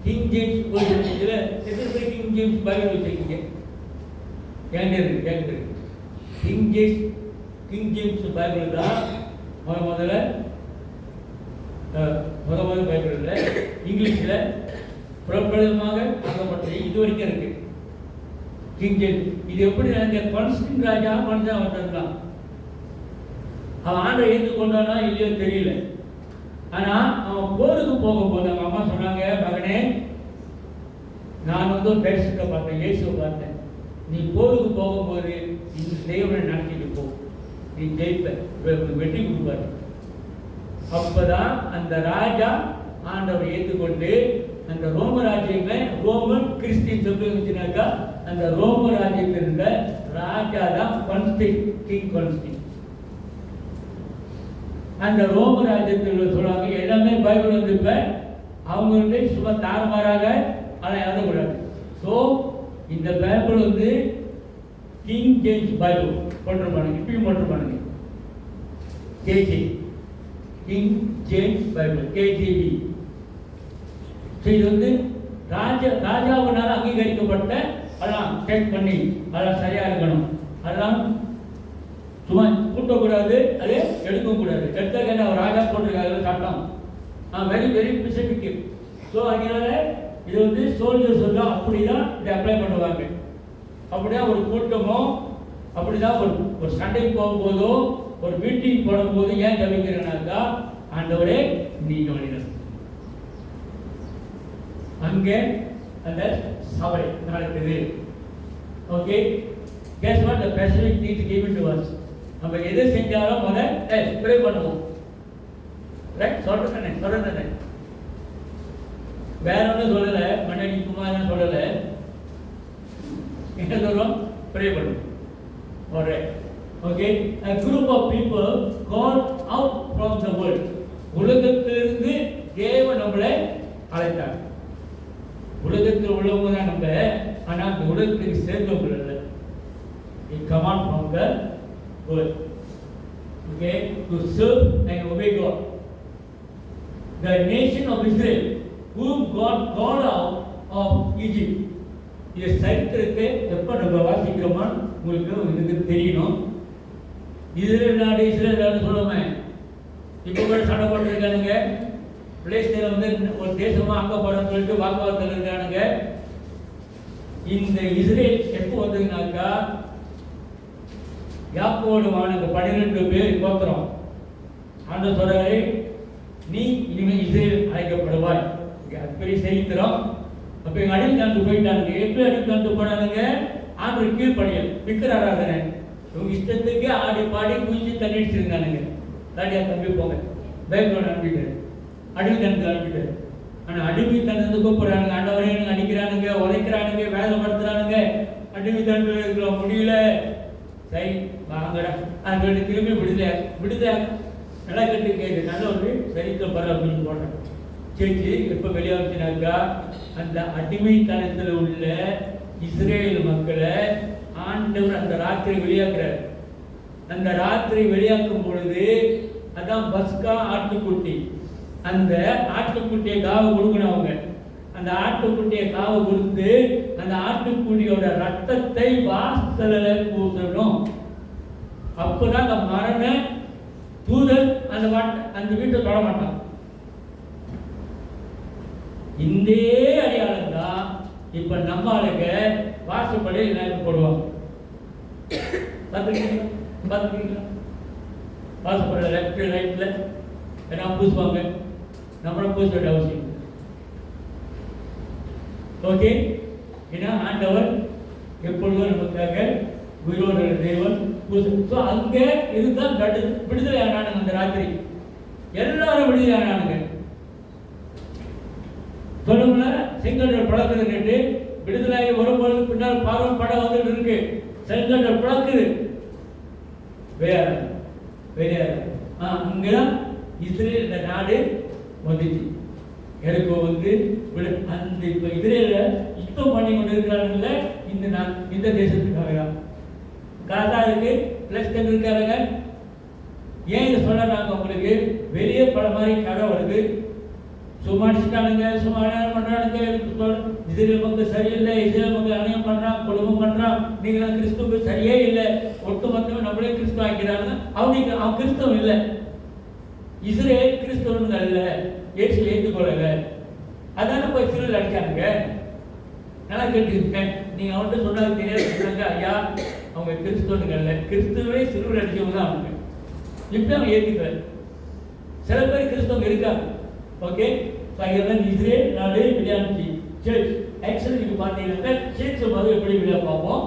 கிங் ஜேம்ஸ் போயிடுச்சுல, எத்தனை கிங் ஜேம்ஸ் பைபிள் வச்சிருக்கீங்க? கேங்கு கிங் ஜேம்ஸ் பைபிள் தான் முதல்ல பைபிள் இல்லை, இங்கிலீஷில் பிரபலமாக ஆக்கப்பட்டது. இது வரைக்கும் இருக்கு கிங் ஜேம்ஸ். இது எப்படி நினைக்க? கான்ஸ்டன்ட் ராஜா மனுஷன் வந்திருந்தான். அவன் ஆண்டை ஏற்று கொண்டானா இல்லையோ தெரியல. ஆனால் அவன் போருக்கு போகும்போது அவங்க அம்மா சொன்னாங்க, மகனே நான் வந்து ஒரு தரிசனத்தை பார்த்தேன், இயேசுவை பார்த்தேன். நீ போருக்கு போகும்போது இந்த தேவனை நடத்திட்டு போ, நீ ஜெயிப்ப, வெற்றி கொடுப்பாரு. அப்பதான் அந்த ராஜா ஆண்டவரை ஏற்றுக்கொண்டு அந்த ரோம ராஜ்யங்களை ரோமன் கிறிஸ்டின் சொல்லி வந்துச்சுனாக்கா அந்த ரோம ராஜ்யத்தில் இருந்த ராஜா தான் கான்ஸ்டன்டைன், கிங் கான்ஸ்டன்டைன். அந்த ரோம ராஜ்யத்தில் சொல்லுவாங்க எல்லாமே பைபிள் வந்து இப்போ அவங்களுடைய சும்மா தாறுமாறாக அதை எழுதக்கூடாது. ஸோ இந்த பைபிள் வந்து கிங் ஜேம்ஸ் பைபிள் போட்டிருப்பானுங்க, இப்பயும் போட்டிருப்பானுங்க. KG King James Bible, KGB. So இது வந்து ராஜாவினால் அங்கீகரிக்கப்பட்ட, அதெல்லாம் செக் பண்ணி அதெல்லாம் சரியாக இருக்கணும், அதெல்லாம் சும்மா கூட்டக்கூடாது, அது எடுக்கவும் கூடாது. எடுத்தாக்க அவர் ராஜா போட்டிருக்காரு சட்டம், வெரி வெரி ஸ்பெசிஃபிக். ஸோ அதனால இது வந்து சோல்ஜர்ஸ் வந்து அப்படி தான் இதை அப்ளை பண்ணுவாங்க. அப்படிதான் ஒரு கூட்டமோ, அப்படிதான் ஒரு சண்டைக்கு போகும்போதோ, ஒரு மீட்டிங் போடும்போது ஏன் ஜபிக்கிறேன்னாக்கா, ஆண்டவரே நீங்க வழிநடத்து. அங்கே அந்த சபை நடக்குது. Okay, guess what the specific things given to us. நம்ம எதை செஞ்சாலும் முதல்ல ப்ரே பண்ணுவோம். ரைட், சொல்றேன். வேற ஒன்றும் சொல்லல, மன்னடி குமாரன் சொல்லல, என்ன சொல்றோம்? ப்ரே பண்ணுவோம். alright, okay, a group of people called out from the world. உலகத்திலிருந்து தேவன் நம்மளை அழைத்தார். உலகத்தில் உள்ளவங்க தான் நம்ம, ஆனால் அந்த உலகத்துக்கு சேர்ந்தவங்க இல்லை. It come out from the world, okay, to serve and obey God. The nation of Israel, whom God called out of Egypt. இது சரித்திரத்தை எப்போ நம்ம வாசிக்கிறோமா உங்களுக்கு இதுக்கு தெரியணும். இஸ்ரேல் நாடு சொல்லுமே, இப்போ கூட சண்டை போட்டுருக்கானுங்க. பிளேஸ்ல வந்து ஒரு தேசமா அங்க போறோம்னு சொல்லிட்டு வாக்குவாதத்தில் இருக்கானுங்க. இந்த இஸ்ரேல் எப்போ வந்ததுனாக்கா, யாக்கோபோடு வாழ்ந்த 12 பேர் கோத்திரம் ஆண்டவர் சொல்றாரு, நீ இனிமேல் இஸ்ரேல் அழைக்கப்படுவாய். பெரிய சரித்திரம். அப்ப எங்க அடிமை தாண்டு போயிட்டானுங்க. எப்படி அடிமை தாண்டு போனானுங்க? ஆண்டவர் கீழ்ப்படியல், விக்கிர ஆராதனை, இவங்க இஷ்டத்துக்கு ஆடி பாடி குளிச்சு தண்ணி அடிச்சிருந்தானுங்க. தாடியா தம்பி போங்க, பைபிளோட அனுப்பிட்டாரு, அடிமைத்தனத்துக்கு அனுப்பிட்டாரு. ஆனால் அடிமைத்தனத்துக்கு கூப்பிடுறானுங்க, ஆண்டவரே எனக்கு அடிக்கிறானுங்க, உதைக்கிறானுங்க, வேதப்படுத்துறானுங்க, அடிமைத்தனத்தில் இருக்கிற முடியல. சரி வாங்கடா அது சொல்லிட்டு திரும்பி விடுதலை நல்லா கட்டு கேட்கு, நல்ல ஒரு சரித்திரம் பரவ அப்படின்னு போடுறேன். சேர்த்து எப்போ வெளியாச்சுனாக்கா, அந்த அடிமைத்தனத்தில் உள்ள இஸ்ரேல் மக்களை ஆண்டவர் அந்த ராத்திரி வெளியாக்குறார். அந்த ராத்திரி வெளியாக்கும் பொழுது அதான் பஸ்கா ஆட்டுக்குட்டி. அந்த ஆட்டுக்குட்டியை காவை கொடுக்கணும் அவங்க. அந்த ஆட்டுக்குட்டியை காவை கொடுத்து அந்த ஆட்டுக்குட்டியோட ரத்தத்தை வாசல்ல பூசணும். அப்பதான் அந்த மரண தூதன் அந்த வீட்டை தொட மாட்டான். இந்த அடையாளம் தான் இப்ப நம்ம ஆளுங்க வாசப்படையில் என்ன போடுவாங்க. பார்த்துருக்கீங்களா? வாசப்பட லெஃப்ட் ரைட்ல என்ன பூசுவாங்க. நம்மளும் பூச வேண்டிய அவசியம். ஓகே, ஏன்னா ஆண்டவர் எப்பொழுதும் நமக்காக உயிரோடு தேவன் பூச. அங்க இதுதான் விடுதலை ஆனானுங்க. அந்த ராத்திரி எல்லாரும் விடுதலை ஆனானுங்க. சொல்லுங்கள செங்கடல் பழக்குது கேட்டு விடுதலை வரும்போது பின்னால் பார்வை படம் வந்துட்டு இருக்கு. செங்கடல் பழக்குது வேற அங்கதான் இஸ்ரேல் இந்த நாடு வந்துச்சு. எனக்கு வந்து அந்த இப்ப இஸ்ரேல யுத்தம் பண்ணி கொண்டு இருக்கிறாங்கல்ல, இந்த தேசத்துக்காக காசா இருக்கு, பிளஸ் இருக்காருங்க. ஏன் இதை சொல்றாங்க உங்களுக்கு? வெளியே பல மாதிரி கதை வருது. சும்மா அடிச்சுட்டானுங்க, சும்மா அநியாயம் பண்றானுங்க, இஸ்ரேல் மக்கள் சரியில்லை, இஸ்ரேல் மக்கள் அநியாயம் பண்றான், கொடுமை பண்றான், நீங்களாம் கிறிஸ்துவ சரியே இல்லை, ஒட்டு மொத்தம் நம்மளே கிறிஸ்துவ ஆக்கிறாங்க. அவன் கிறிஸ்தவம் இல்லை, இஸ்ரேல் கிறிஸ்தவனுங்க அல்ல, ஏசு ஏற்றுக்கொள்ளல. அதான போய் சிறுவில் அடிச்சானுங்க. நல்லா கேட்டுருக்கேன். நீங்க அவன்கிட்ட சொன்னாங்க தெரியாது, ஐயா அவங்க கிறிஸ்தவனுங்க அல்ல, கிறிஸ்துவே சிறுவில் அடிச்சவங்க தான் அவங்க. இப்ப அவங்க ஏற்றுக்கல. சில பேர் கிறிஸ்தவங்க இருக்காங்க. ஓகே, இதெல்லாம் இஸ்ரேல் நாடு விளையாடுச்சு. சர்ச் ஆக்சுவலி நீங்க பார்த்தீங்கன்னா சர்ச் போது எப்படி விளையா பார்ப்போம்.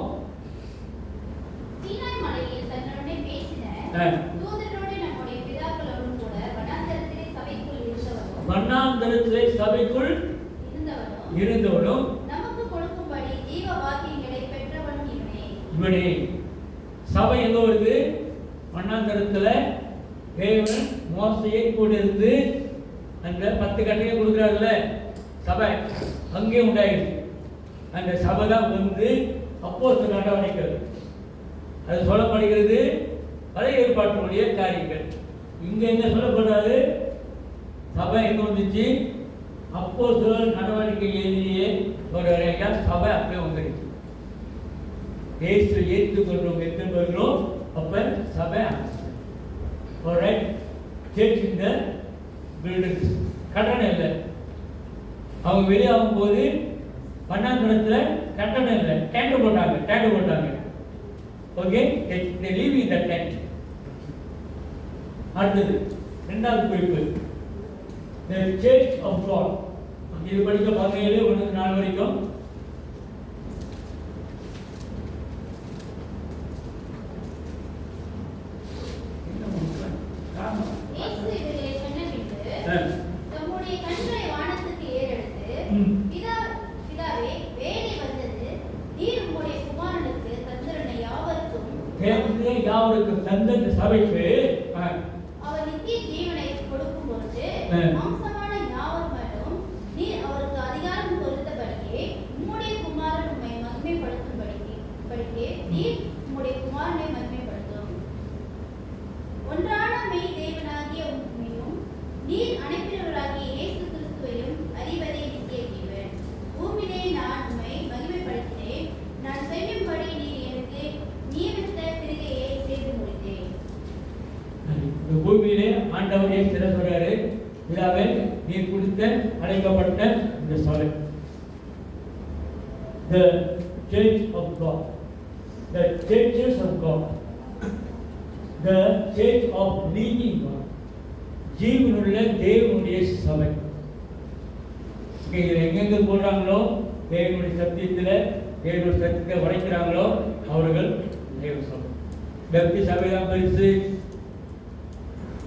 சீனாய் மலையில் தன்னுடனே பேசின தூதரோடு நம்முடைய பிதாக்களோடு கூட வனாந்தரத்திலே சபைக்குள் இருந்தவனும் நமக்கு கொடுக்கும்படி ஜீவ வாக்கியங்களை இப்படி சபை எங்க வருது? வண்ணாந்தரத்துல தேவன் மோசையை கூட இருந்து அந்த 10 கட்டளையை கொடுக்குறாருல்ல, சபை அங்கே உண்டாயிடுச்சு. அந்த சபை தான் வந்து அப்போஸ்தலர் நடவடிக்கைகள். அது சொல்லப்படுகிறது பழைய ஏற்பாட்டினுடைய காரியங்கள். இங்க என்ன சொல்லப்படுறாரு? சபை எங்க வந்துச்சு? அப்போஸ்தலர் நடவடிக்கை எழுதிய ஒரு சபை அப்பவே வந்துருச்சு. இயேசு ஏற்றுக்கொள்றோம் எத்தனை வருகிறோம் அப்ப சபை. alright, church in the buildings. கட்டணம் இல்லை. அவங்க வெளியாகும் போது வண்ணாந்தரத்தில் கட்டணம் இல்லை, டேங்க் போட்டாங்க. Okay, they live in the tent. அடுத்தது இரண்டாவது குறிப்பு, the church of God. இது படிக்க 17 1-4 வரைக்கும். இயேசு இவர்களை சொன்னபின்பு தம்முடைய கண்களை வானத்துக்கு ஏறெடுத்து, பிதாவே, வேலை வந்தது, நீர் உம்முடைய குமாரனுக்கு தந்திரனை யாவருக்கும் தந்த சபைக்கு அவர் நித்திய ஜீவனை கொடுக்கும் பொருட்டு மாம்சமான யாவர் மேலும் நீர் அவருக்கு அதிகாரம் கொடுத்தபடியே உம்முடைய குமாரன் உம்மை மகிமைப்படுத்தும்படிக்கு நீர் உம்முடைய குமாரனை மகிமைப்படுத்தும். ஒன்றான மெய் தேவனாகிய உம்மையும் நீர் அனுப்பினவராகிய இயேசு கிறிஸ்துவையும் அறிவதே நித்திய ஜீவன். பூமியிலே நான் உம்மை மகிமைப்படுத்தினேன். நான் செய்யும்படி நீர் எனக்கு நியமித்த கிரிகையை செய்து முடித்தேன். பூமியிலே ஆண்டவரே சில சொல்றாரு, பிதாவே நீர் கொடுத்த அழைக்கப்பட்ட இந்த சபை, the church of God, the churches of God, the church of living God, ஜீவனுள்ள தேவனுடைய சபை. இதில் எங்கெங்க போடுறாங்களோ தேவனுடைய சத்தியத்தில் தேவனுடைய சத்தியத்தை உரைக்கிறாங்களோ அவர்கள் தேவ சபை. பக்தி சபை தான் பரிசு,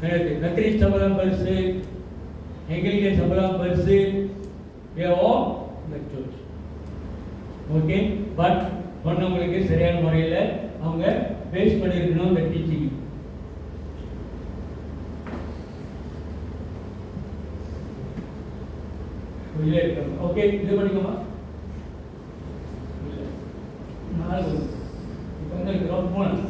மெத்தடிஸ்ட் சபை தான் பரிசு, எங்கிலிக்கன் சபை தான் பரிசு. ஓகே, பட் ஒன்னவங்களுக்கு சரியான முறையில் அவங்க பேஸ் பண்ணியிருக்கணும் இந்த டீச்சிங். ஓகே, இது படிக்குமா? நாலு இப்போ வந்து கிரௌண்ட் 3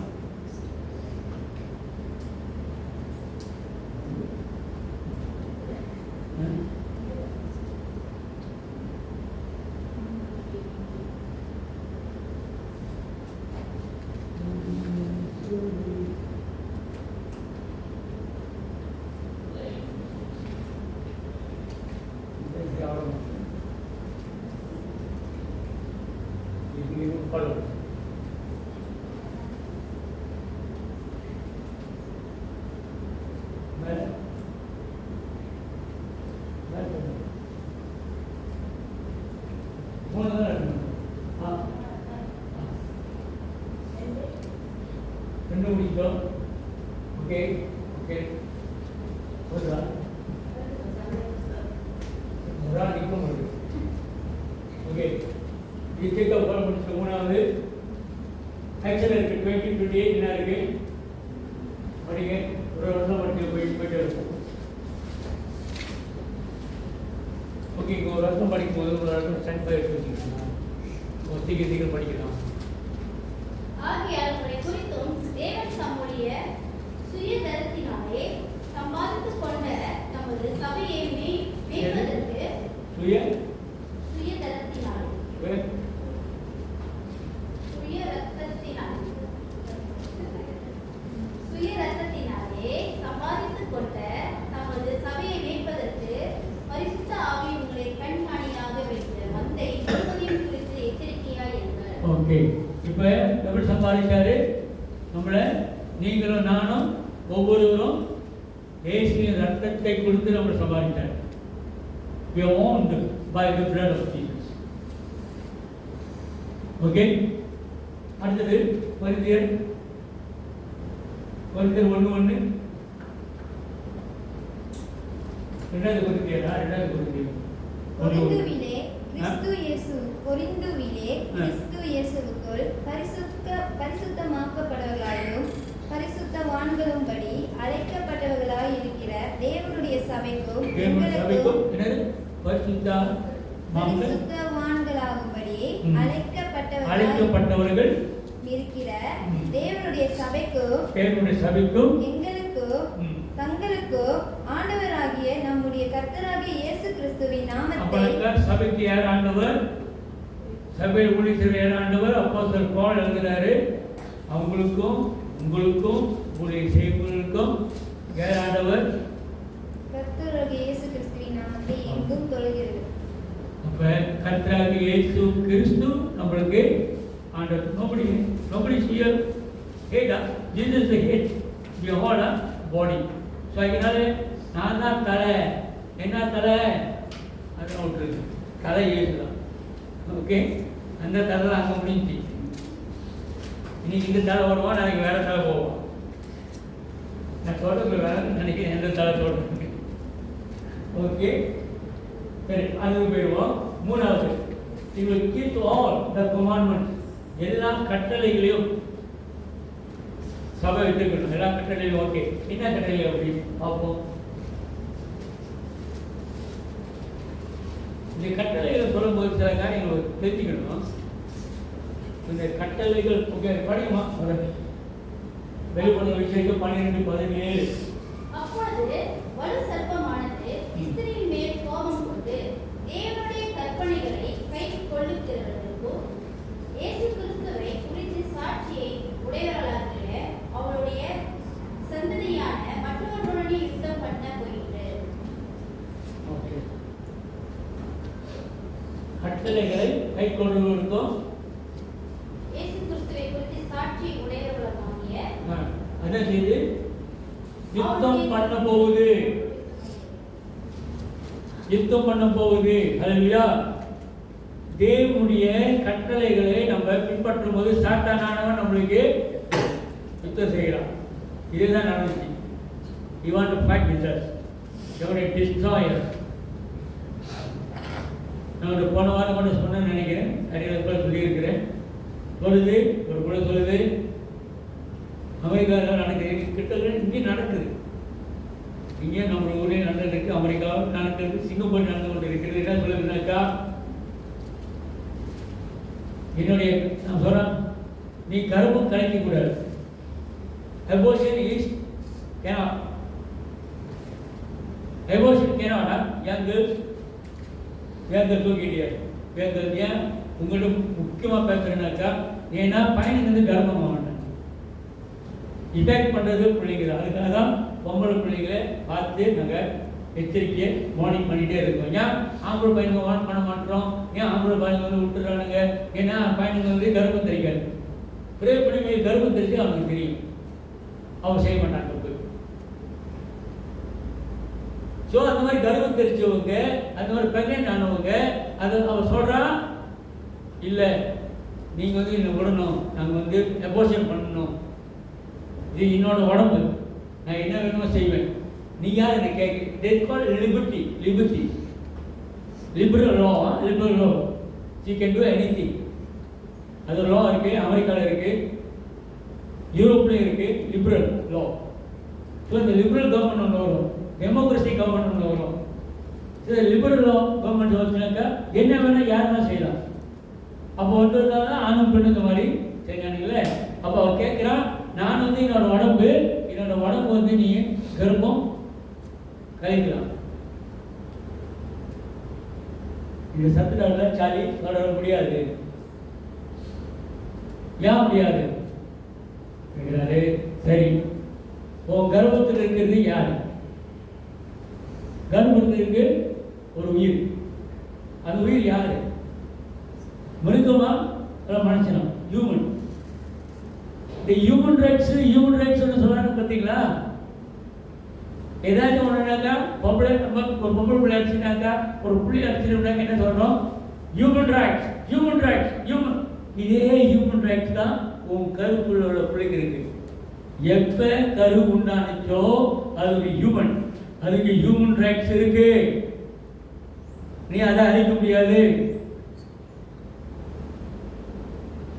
கண்டுபிடிச்சோம். ஓகே ஓகே, ஒரு நிற்கும் வருது. ஓகே, இதுக்கு அப்புறம் முடிச்ச 3வது ஆக்சுவலாக இருக்கு 2028 என்ன இருக்கு படிங்க. ஒரு வருஷம் படிக்க போயிட்டு இருக்கும். ஓகே, இங்கே ஒரு வருஷம் படிக்கும் போது ஒரு வருஷம் ஸ்டாண்ட் பை எடுத்து வச்சுக்கலாம், சீக்கிரம் படிக்கலாம். ஆகையால் உங்களை குறித்தும் தேவன் தம்முடைய சுயதரத்தினாலே சம்பாதித்துக் கொண்ட தமது சபையை மேய்ப்பதற்கு சுயரத்தத்தினாலே சம்பாதித்துக் கொண்ட தமது சபையை மேய்ப்பதற்கு பரிசுத்த ஆவி உங்களை கண்காணியாக வைத்து மந்தை முழுவதையும் குறித்து எச்சரிக்கையாய் இருங்கள். ஓகே, இப்போ எப்படி சம்பாதிச்சாரு நம்மளை? நீங்களும் நானும் ஒவ்வொருவரும் இயேசுவின் ரத்தத்தை கொடுத்து நம்மளை சம்பாதிச்சார். We are owned by the blood of Jesus. Okay, அடுத்தது கொரிந்தியர் 1:1 ரெண்டாவது கொரிந்தியர் கொரிந்துவிலே கிறிஸ்து இயேசுவுக்குள் பரிசுத்தமாக்கப்பட்டவர்களாயும் பரிசுத்தவான்களும்படி அழைக்கப்பட்டவர்களாய் இருக்கிற தேவனுடைய சபைக்கும் எங்களுக்கும் பரிசுத்தவான்களாகும்படி அழைக்கப்பட்டவர்கள் இருக்கிற தேவனுடைய சபைக்கும் எங்களுக்கும் தங்களுக்கும் ஆண்டவராகிய நம்முடைய கர்த்தராகிய இயேசு கிறிஸ்துவின் நாமத்தை. சபைக்கு யார் ஆண்டவர்? சபையில் ஊழியர் யார் ஆண்டவர்? அப்போஸ்தலர் பவுல் எழுதுகிறாரு, அவங்களுக்கும் உங்களுக்கும் ஊழியர் செய்பவர்களுக்கும் யார் ஆண்டவர்? கர்த்தராகிய இயேசு கிறிஸ்துவின் நாமத்தை எங்கும் தொழுகிறது. அப்ப கர்த்தராகிய இயேசு கிறிஸ்து நம்மளுக்கு ஆண்டவர். nobody is here head. Jesus is the head. We all are body. So அதனால நான் தான் தலை. என்ன தலை? அது விட்டுருக்கு. தலை ஏசுதான். ஓகே, அந்த தலை அங்கே முடிஞ்சு. இன்னைக்கு இந்த தலை வருவோம், நாளைக்கு வேற தலை போவோம். நான் சொல்றது வேற நினைக்கிறேன், எந்த தலை சொல்றேன். ஓகே, சரி, அதுக்கு போயிடுவோம். மூணாவது, you will keep all the commandments. எல்லா கட்டளைகளையும் சபை வச்சிருக்கணும். எல்லா கட்டளையும் ஓகே. என்ன கட்டளை அப்படி பார்ப்போம். இந்த கட்டளைகள் சொல்லும்போது சில காரியங்கள் தெரிஞ்சுக்கணும். இந்த கட்டளைகள் படிக்குமா? வெளிப்பட விஷயம் 12:17. அப்பொழுது வலு சர்ப்பமானது ஸ்திரீயின் மேல் கோபம் கொண்டு தேவனுடைய கற்பனைகளை கைக்கொள்ளுகிறவர்களுக்கும் இயேசு கிறிஸ்துவை குறித்து சாட்சியை உடையவர்களாகிற அவருடைய சந்ததியான மற்றவர்களுடைய யுத்தம் பண்ண போயிற்று. கட்டளைகளை கைக்கொள்ளுவதற்கும் இயேசு கிறிஸ்துவை குறித்து சாட்சி உடையவர்களாகிய என்ன செய்து யுத்தம் பண்ண போகுது. யுத்தம் பண்ண போகுது. ஹல்லேலூயா. தேவனுடைய கட்டளைகளை நம்ம பின்பற்றும் போது சாத்தானானவன் நம்மளுக்கு யுத்தம் செய்யலாம். இதுதான் நடந்துச்சு. He want to fight with us. He want to destroy us. நான் போன வாரம் கூட சொன்னேன்னு நினைக்கிறேன், நிறைய கூட சொல்லியிருக்கிறேன். சொல்லுது, ஒரு கூட சொல்லுது, அமெரிக்காவில் நடக்குது, கிட்டத்தட்ட இங்கே நடக்குது. இங்கே நம்ம ஊரில் நடந்துருக்கு, அமெரிக்காவில் நடக்குது, சிங்கப்பூர் நடந்து கொண்டு இருக்கிறது. என்ன சொல்லுதுனாக்கா, என்னுடைய நான் சொல்றேன், நீ கரும்பும் கலைக்க கூடாது. Abortion is cannot. Abortion cannot. Young girls தூக்கிட்டியார். ஏன் உங்கள்கிட்ட முக்கியமாக பேசுறேன்னாக்கா, ஏன்னா பையனுக்கு வந்து கர்ப்பம் ஆகணும். இஃபெக்ட் பண்ணுறது பிள்ளைங்க தான். அதுக்காக தான் பொம்பளை பிள்ளைங்களை பார்த்து நாங்கள் எச்சரிக்கையை மார்னிங் பண்ணிகிட்டே இருக்கோம். ஏன் ஆம்பளை பையனுங்க வான் பண்ண மாட்டோம்? ஏன் ஆம்பளை பையனுங்க வந்து விட்டுறானுங்க? ஏன்னா பையனுங்க வந்து கர்ப்பம் தெரியாது. பிறகு பிள்ளைங்க கர்ப்பம் தெரிஞ்சு அவனுக்கு தெரியும், அவன் செய்ய மாட்டாங்க. ஸோ அந்த மாதிரி கர்ப்பம் தெரிஞ்சவங்க, அந்த மாதிரி ப்ரெக்னென்ட் ஆனவங்க, அதை அவன் சொல்கிறான், இல்லை நீங்கள் வந்து என்னை விடணும், நாங்கள் வந்து அபோர்ஷன் பண்ணணும், இது என்னோட உடம்பு, நான் என்ன வேணுமோ செய்வேன், நீ யார் என்னை கேட்க. They call liberty liberal law. She can do anything. அது லா இருக்குது, அமெரிக்காவில் இருக்குது, யூரோப்லேயும் இருக்குது லிபரல் லா. ஸோ இந்த லிபரல் கவர்மெண்ட் ஒன்று வரும், டெமோக்ரஸி கவர்மெண்ட் ஒன்று வரும். சரி, லிபரல் லா கவர்மெண்ட் வந்துச்சுனாக்கா என்ன வேணால் யாருன்னா செய்யலாம். அப்போ வந்ததுனால தான் ஆணும் பெண்ணு இந்த மாதிரி செய்யல. அப்போ அவர் கேட்குறான், நான் வந்து என்னோட உடம்பு வந்து நீ கர்ப்பம் கழிக்கலாம். இந்த சத்துக்காக சாலி தொடர முடியாது. ஏன் முடியாது கேட்கிறாரு. சரி, உன் கர்ப்பத்தில் இருக்கிறது யாரு? கர்ப்பத்தில் இருக்கு ஒரு உயிர். அந்த உயிர் யாரு? மிருகமா மனுஷனா? ஹியூமன். இந்த ஹியூமன் ரைட்ஸ் சொல்றாங்க பார்த்தீங்களா? ஏதாச்சும் ஒன்றுனாக்கா பொம்பளை, நம்ம ஒரு பொம்பளை பிள்ளை அடிச்சுட்டாக்கா, ஒரு புள்ளி அடிச்சுட்டாங்க, என்ன சொல்றோம்? Human rights. இதே ஹியூமன் ரைட்ஸ் தான் உன் கருப்புள்ள பிள்ளைங்க இருக்கு. எப்ப கரு உண்டானுச்சோ அது ஒரு ஹியூமன், அதுக்கு ஹியூமன் ரைட்ஸ் இருக்கு. நீ அதை அழிக்க முடியாது.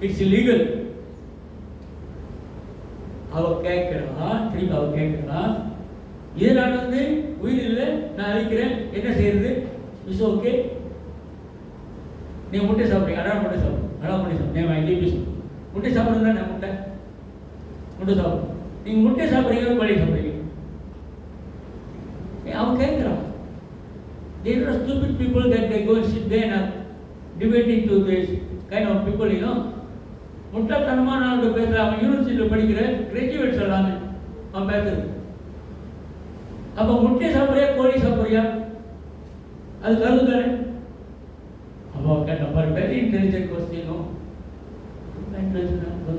It's legal. அவள் கேட்கிறான், திரும்பி அவள் கேட்கிறான், இது நான் உயிர் இல்லை, நான் அழிக்கிறேன், என்ன செய்யறது? இட்ஸ் ஓகே, நீ முட்டை சாப்பிட்றீங்க, அடா முட்டை சாப்பிடும், அடா முட்டை சாப்பிடும், வாங்கி முட்டை சாப்பிடுறது தான், முட்டை முட்டை சாப்பிடும், நீங்கள் முட்டை சாப்பிட்றீங்க, கோழி சாப்பிட்றீங்க. அவன் கேட்குறான். There are stupid people that they go and sit there and are debating to this kind of people, you know. முட்டாள்தனமான ஆள் பேசுகிற, அவன் யூனிவர்சிட்டியில் படிக்கிற கிராஜுவேட் சொல்லாங்க அவன் பேசுறது. அப்போ முட்டை சாப்பிட்றியா, கோழி சாப்பிட்றியா? அது கருது தானே. அப்போ கேட்ட பாரு, வெரி இன்டெலிஜென்ட் கொஸ்டினும்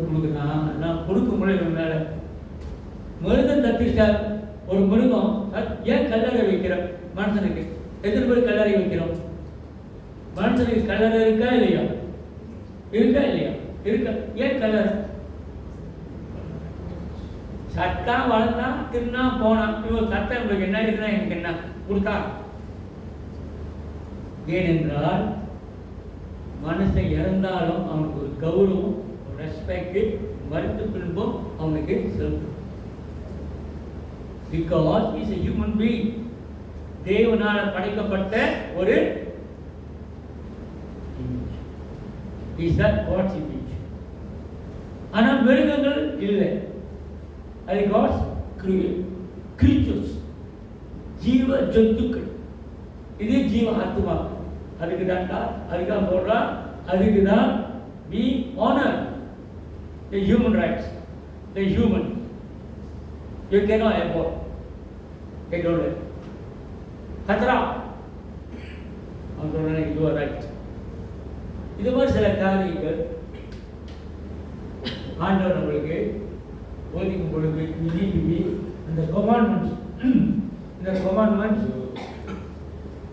கொடுக்குறான். நான் கொடுக்க முடியல மேலே. மிருகம் தத்திருக்கா, ஒரு மிருகம் ஏன் கல்லறை வைக்கிற மனுஷனுக்கு? எத்தனை பேர் கல்லறை வைக்கிறோம்? மனுஷனுக்கு கல்லறை இருக்கா இல்லையா? இருக்கா இல்லையா? இருக்க. ஏன் கல்லறை? சத்தா வளர்ந்தா, தின்னா, போனான். இவன் சத்தம் உங்களுக்கு என்ன இருக்குன்னா எனக்கு என்ன கொடுத்தா? ஏனென்றால் மனுஷன் இறந்தாலும் அவனுக்கு ஒரு கௌரவம், ஒரு ரெஸ்பெக்ட், மருத்து பின்பும் அவனுக்கு செலுத்தும். Because he is a human being. தேவனால் படைக்கப்பட்ட ஒரு image. He is that God's image. ஆனால் மிருகங்கள் இல்லை. அது God's creatures. ஜீவ ஜந்துக்கள். இது ஜீவ ஆத்மா. அதுக்கு தான்டா, அதுதான் போடுறா, அதுக்கு தான் we honor the human rights, the human. You cannot abort. They don't let. கத்ரா அவன் சொல்றான், you are right. இது மாதிரி சில காரியங்கள் ஆண்டவர் நம்மளுக்கு போதிக்கும் பொழுது அந்த commandments, இந்த commandments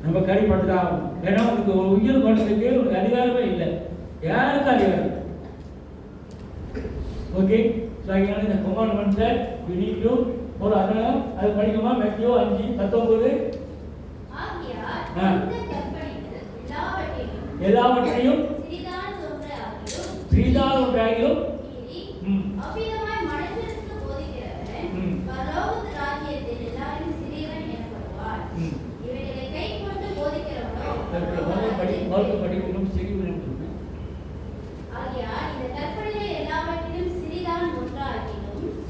நம்ம கடிப்பட்டுதான். ஏன்னா உனக்கு ஒரு உயிர் பண்ணுறதுக்கு உனக்கு அதிகாரமே இல்லை, யாருக்கும் அதிகாரம். ஓகே, ஸோ அதனால இந்த commandments we need to ஒரு அதனால அது படிக்குமா? மேத்யூ 5:19. எல்லாவற்றையும் சிறிதான ஒன்றாகிலும் படிக்கணும்.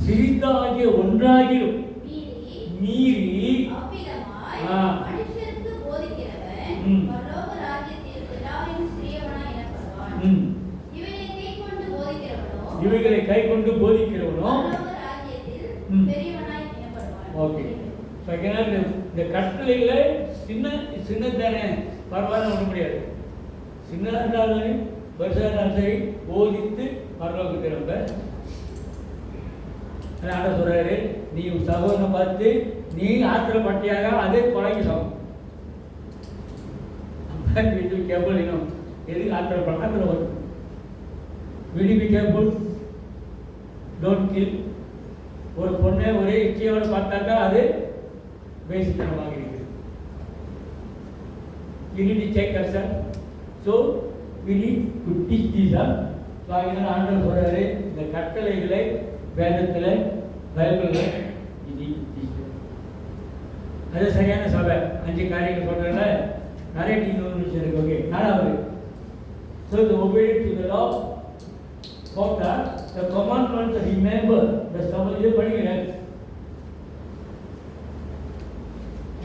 சிறிதாகிய ஒன்றாகிலும் மீறி இவைகளை கை கொண்டு போதிக்கிறவனோ ஓகே. இந்த கட்டளைகளை சின்னதானே பரவாயில்ல, ஒண்ணு முடியாது. சின்னதாக இருந்தாலும் பெருசாக இருந்தாலும் சரி, போதித்து பரவாயில்ல. ரொம்ப ஆண்டவர் சொல்றாரு, நீ சகோதரனை பார்த்து நீ ஆத்திரப்பட்டியாக அதே கொலைக்கு சமம். கேபிள் இன்னும் எதுக்கு ஆத்திரப்பட? ஆத்திரம் வரும். Will you be careful? Don't kill. ஒரு பொண்ணை ஒரே இச்சையோடு பார்த்தாக்கா அது பேசித்தனமாக இருக்கு. You need to check yourself. So we need to teach these up. So அதனால ஆண்டவர் சொல்றாரு, இந்த கட்டளைகளை வேதத்தில் பைபிளில் you need to teach them. அது சரியான சபை. 5 காரியங்கள் சொல்றதுல நிறைய நீங்கள் விஷயம் இருக்கு. ஓகே, 4வது, so the obedience to the law. The commandments, remember the Sabbath. இது படிக்கிறேன்.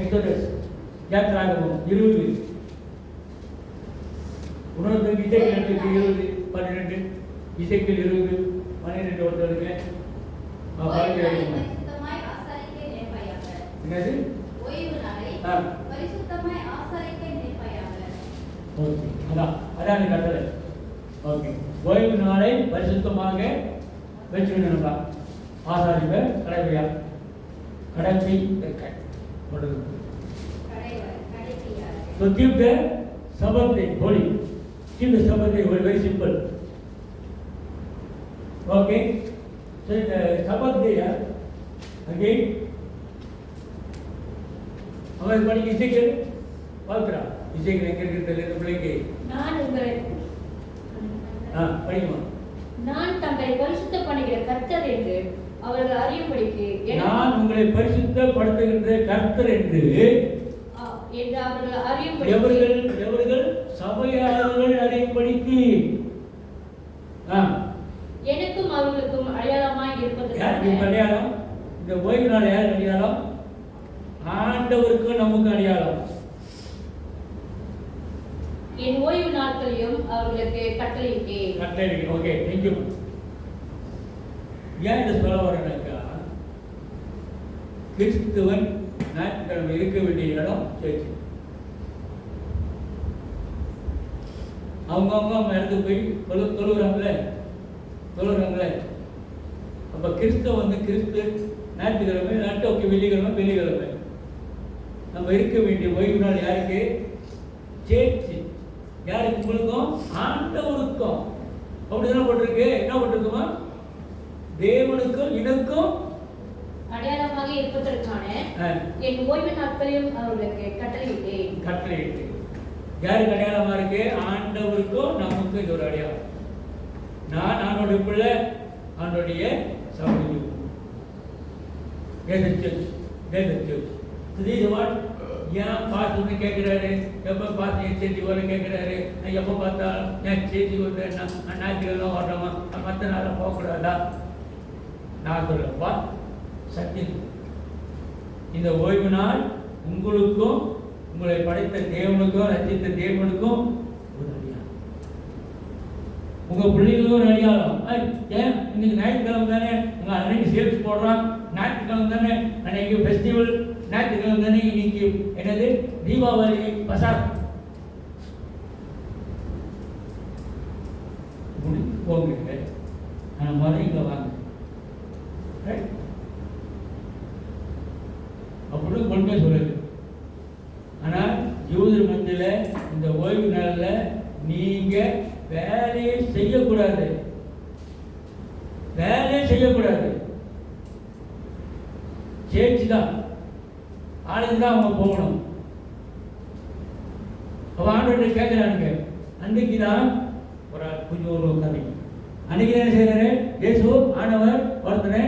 Exodus யாத்திராகமம் 20. உணர்ந்து இசைக்கியல் 20, 12. இசைக்கியல் 20, 12 ஒருத்தருங்க. என்னது? ஓய்வு நாளை பரிசுத்தமாய் ஆசரிக்க நினைப்பாயாக. ஓகே, அதான் கட்டளை. ஓகே, ஓய்வு நாளை பரிசுத்தமாக வச்சுக்கணும்பா. ஆசாரிப்பை கடைபிடியா கடைசி So keep the Sabbath day holy. Keep the Sabbath day holy. Very simple. Okay. So the Sabbath day again. அவன் படிக்க இசைக்கல் பார்க்கிறா. இசைக்கல் எங்க இருக்கிறது பிள்ளைக்கு? நான் உங்களை படிக்குமா? நான் தங்களை பரிசுத்த பண்ணுகிற கர்த்தர் என்று அவர்கள் அறியும்படிக்கு நான் உங்களை பரிசுத்தப்படுத்துகின்ற கர்த்தர் என்று அவர்கள் அறியும்படி எவர்கள் சபையார்கள் அறியும்படிக்கு எனக்கும் அவர்களுக்கும் அடையாளமாய் இருப்பது. அடையாளம் இந்த ஓய்வு நாள் யார் அடையாளம்? ஆண்டவருக்கும் நமக்கு அடையாளம். என் ஓய்வு நாட்களையும் அவர்களுக்கு கட்டளையிட்டேன். Okay, thank you. ஏன் இதை சொல்ல வரேன்னாக்கா, கிறிஸ்துவன் ஞாயிற்றுக்கிழமை இருக்க வேண்டிய இடம் சேர்ச்சி. அவங்க இடத்துக்கு போய் தொழுகிறாங்களே. அப்போ கிறிஸ்துவ கிறிஸ்து ஞாயிற்றுக்கிழமை ஓகே, வெள்ளிக்கிழமை நம்ம இருக்க வேண்டிய ஓய்வு நாள் யாருக்கு? சேர்ச்சி. யாருக்கு? உங்களுக்கும் ஆண்டவருக்கும். அப்படிதான் போட்டிருக்கு. என்ன போட்டிருக்குமா? தேவனுக்கும் எனக்கும் அடையாளமாக இருப்பதற்கான என் ஓய்வு நாட்களையும் அவர்களுக்கு கட்டளையிட்டேன். யாருக்கு அடையாளமா இருக்கு? ஆண்டவருக்கும் நமக்கும் இது ஒரு அடையாளம். நான் ஆண்டோடைய பிள்ளை, ஆண்டோடைய சகோதரி. ஏன் பார்த்து கேட்கிறாரு, எப்ப பார்த்து செய்தி வர கேட்கிறாரு, எப்ப பார்த்தாலும் நான் செய்தி வந்து ஞாயிற்றுக்கிழமை வரணுமா, மற்ற நாளும் போகக்கூடாதா? நான் சொல்லப்பா சத்தியம். இந்த ஓய்வு நாள் உங்களுக்கும் உங்களை படைத்த தேவனுக்கும் ரசித்த தேவனுக்கும் ஒரு அடையாளம். உங்க பிள்ளைகளுக்கும் ஒரு அடையாளம். ஏன் இன்னைக்கு ஞாயிற்றுக்கிழமை தானே உங்க அன்னைக்கு சேல்ஸ் போடுறான், ஞாயிற்றுக்கிழமை தானே அன்னைக்கு ஃபெஸ்டிவல், ஞாயிற்றுக்கிழமை தானே இன்னைக்கு என்னது தீபாவளி பசார். போங்க, ஆனால் முதல்ல இங்கே வாங்க. அப்படின்னு கொள்கை சொல்லுது. ஆனால் யூதர் மத்தியில் இந்த ஓய்வு நாளில் நீங்க வேலையை செய்யக்கூடாது. சேர்ச்சி தான், ஆளுங்க தான் அவங்க போகணும். அவ ஆண்டவர்கிட்ட கேட்கிறானுங்க. அன்னைக்கு தான் கொஞ்சம் ஒரு கதை. அன்னைக்கு என்ன செய்யறாரு? இயேசு ஆண்டவர் ஒருத்தனை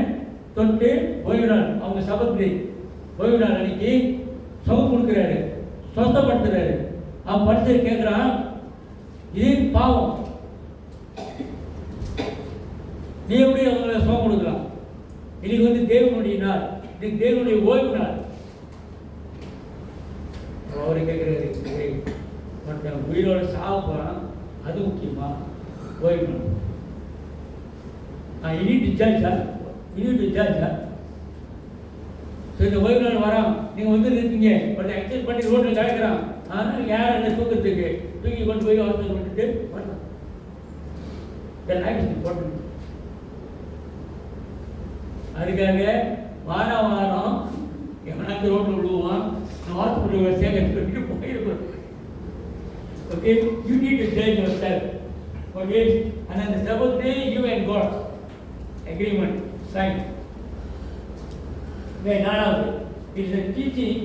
தொட்டு ஓய்வு நாள், அவங்க சபத்தை ஓய்வு நாள் அன்னைக்கு சுகம் கொடுக்கிறாரு, சொந்தப்படுத்துறாரு. அவன் படிச்சு கேட்கிறான், இது பாவம், நீ எப்படி அவங்களை சுகம் கொடுக்கலாம்? இன்னைக்கு தேவனுடைய நாள், இன்னைக்கு தேவனுடைய ஓய்வு நாள். அவரு கேட்கிறாரு, உயிரோட சாப்பிட்றான், அது முக்கியமா? ஓய்வு நாள் you need to judge that. So இந்த ஓய்வு நாள் வரான், நீங்கள் இருக்கீங்க, பட் எக்ஸசைஸ் பண்ணி ரோட்டில் கிடக்கிறான். ஆனால் யார் என்ன தூக்கத்துக்கு தூக்கி கொண்டு போய் ஹாஸ்பிட்டல் விட்டுட்டு வரலாம். அதுக்காக வாரம் எவனாச்சும் ரோட்டில் விழுவான், ஹாஸ்பிட்டல் வரிசையாக கட்டிட்டு போயிருக்கோம். Okay, you need to judge yourself. Okay, and on the seventh day you and God agreement signed. Then another, it is a teaching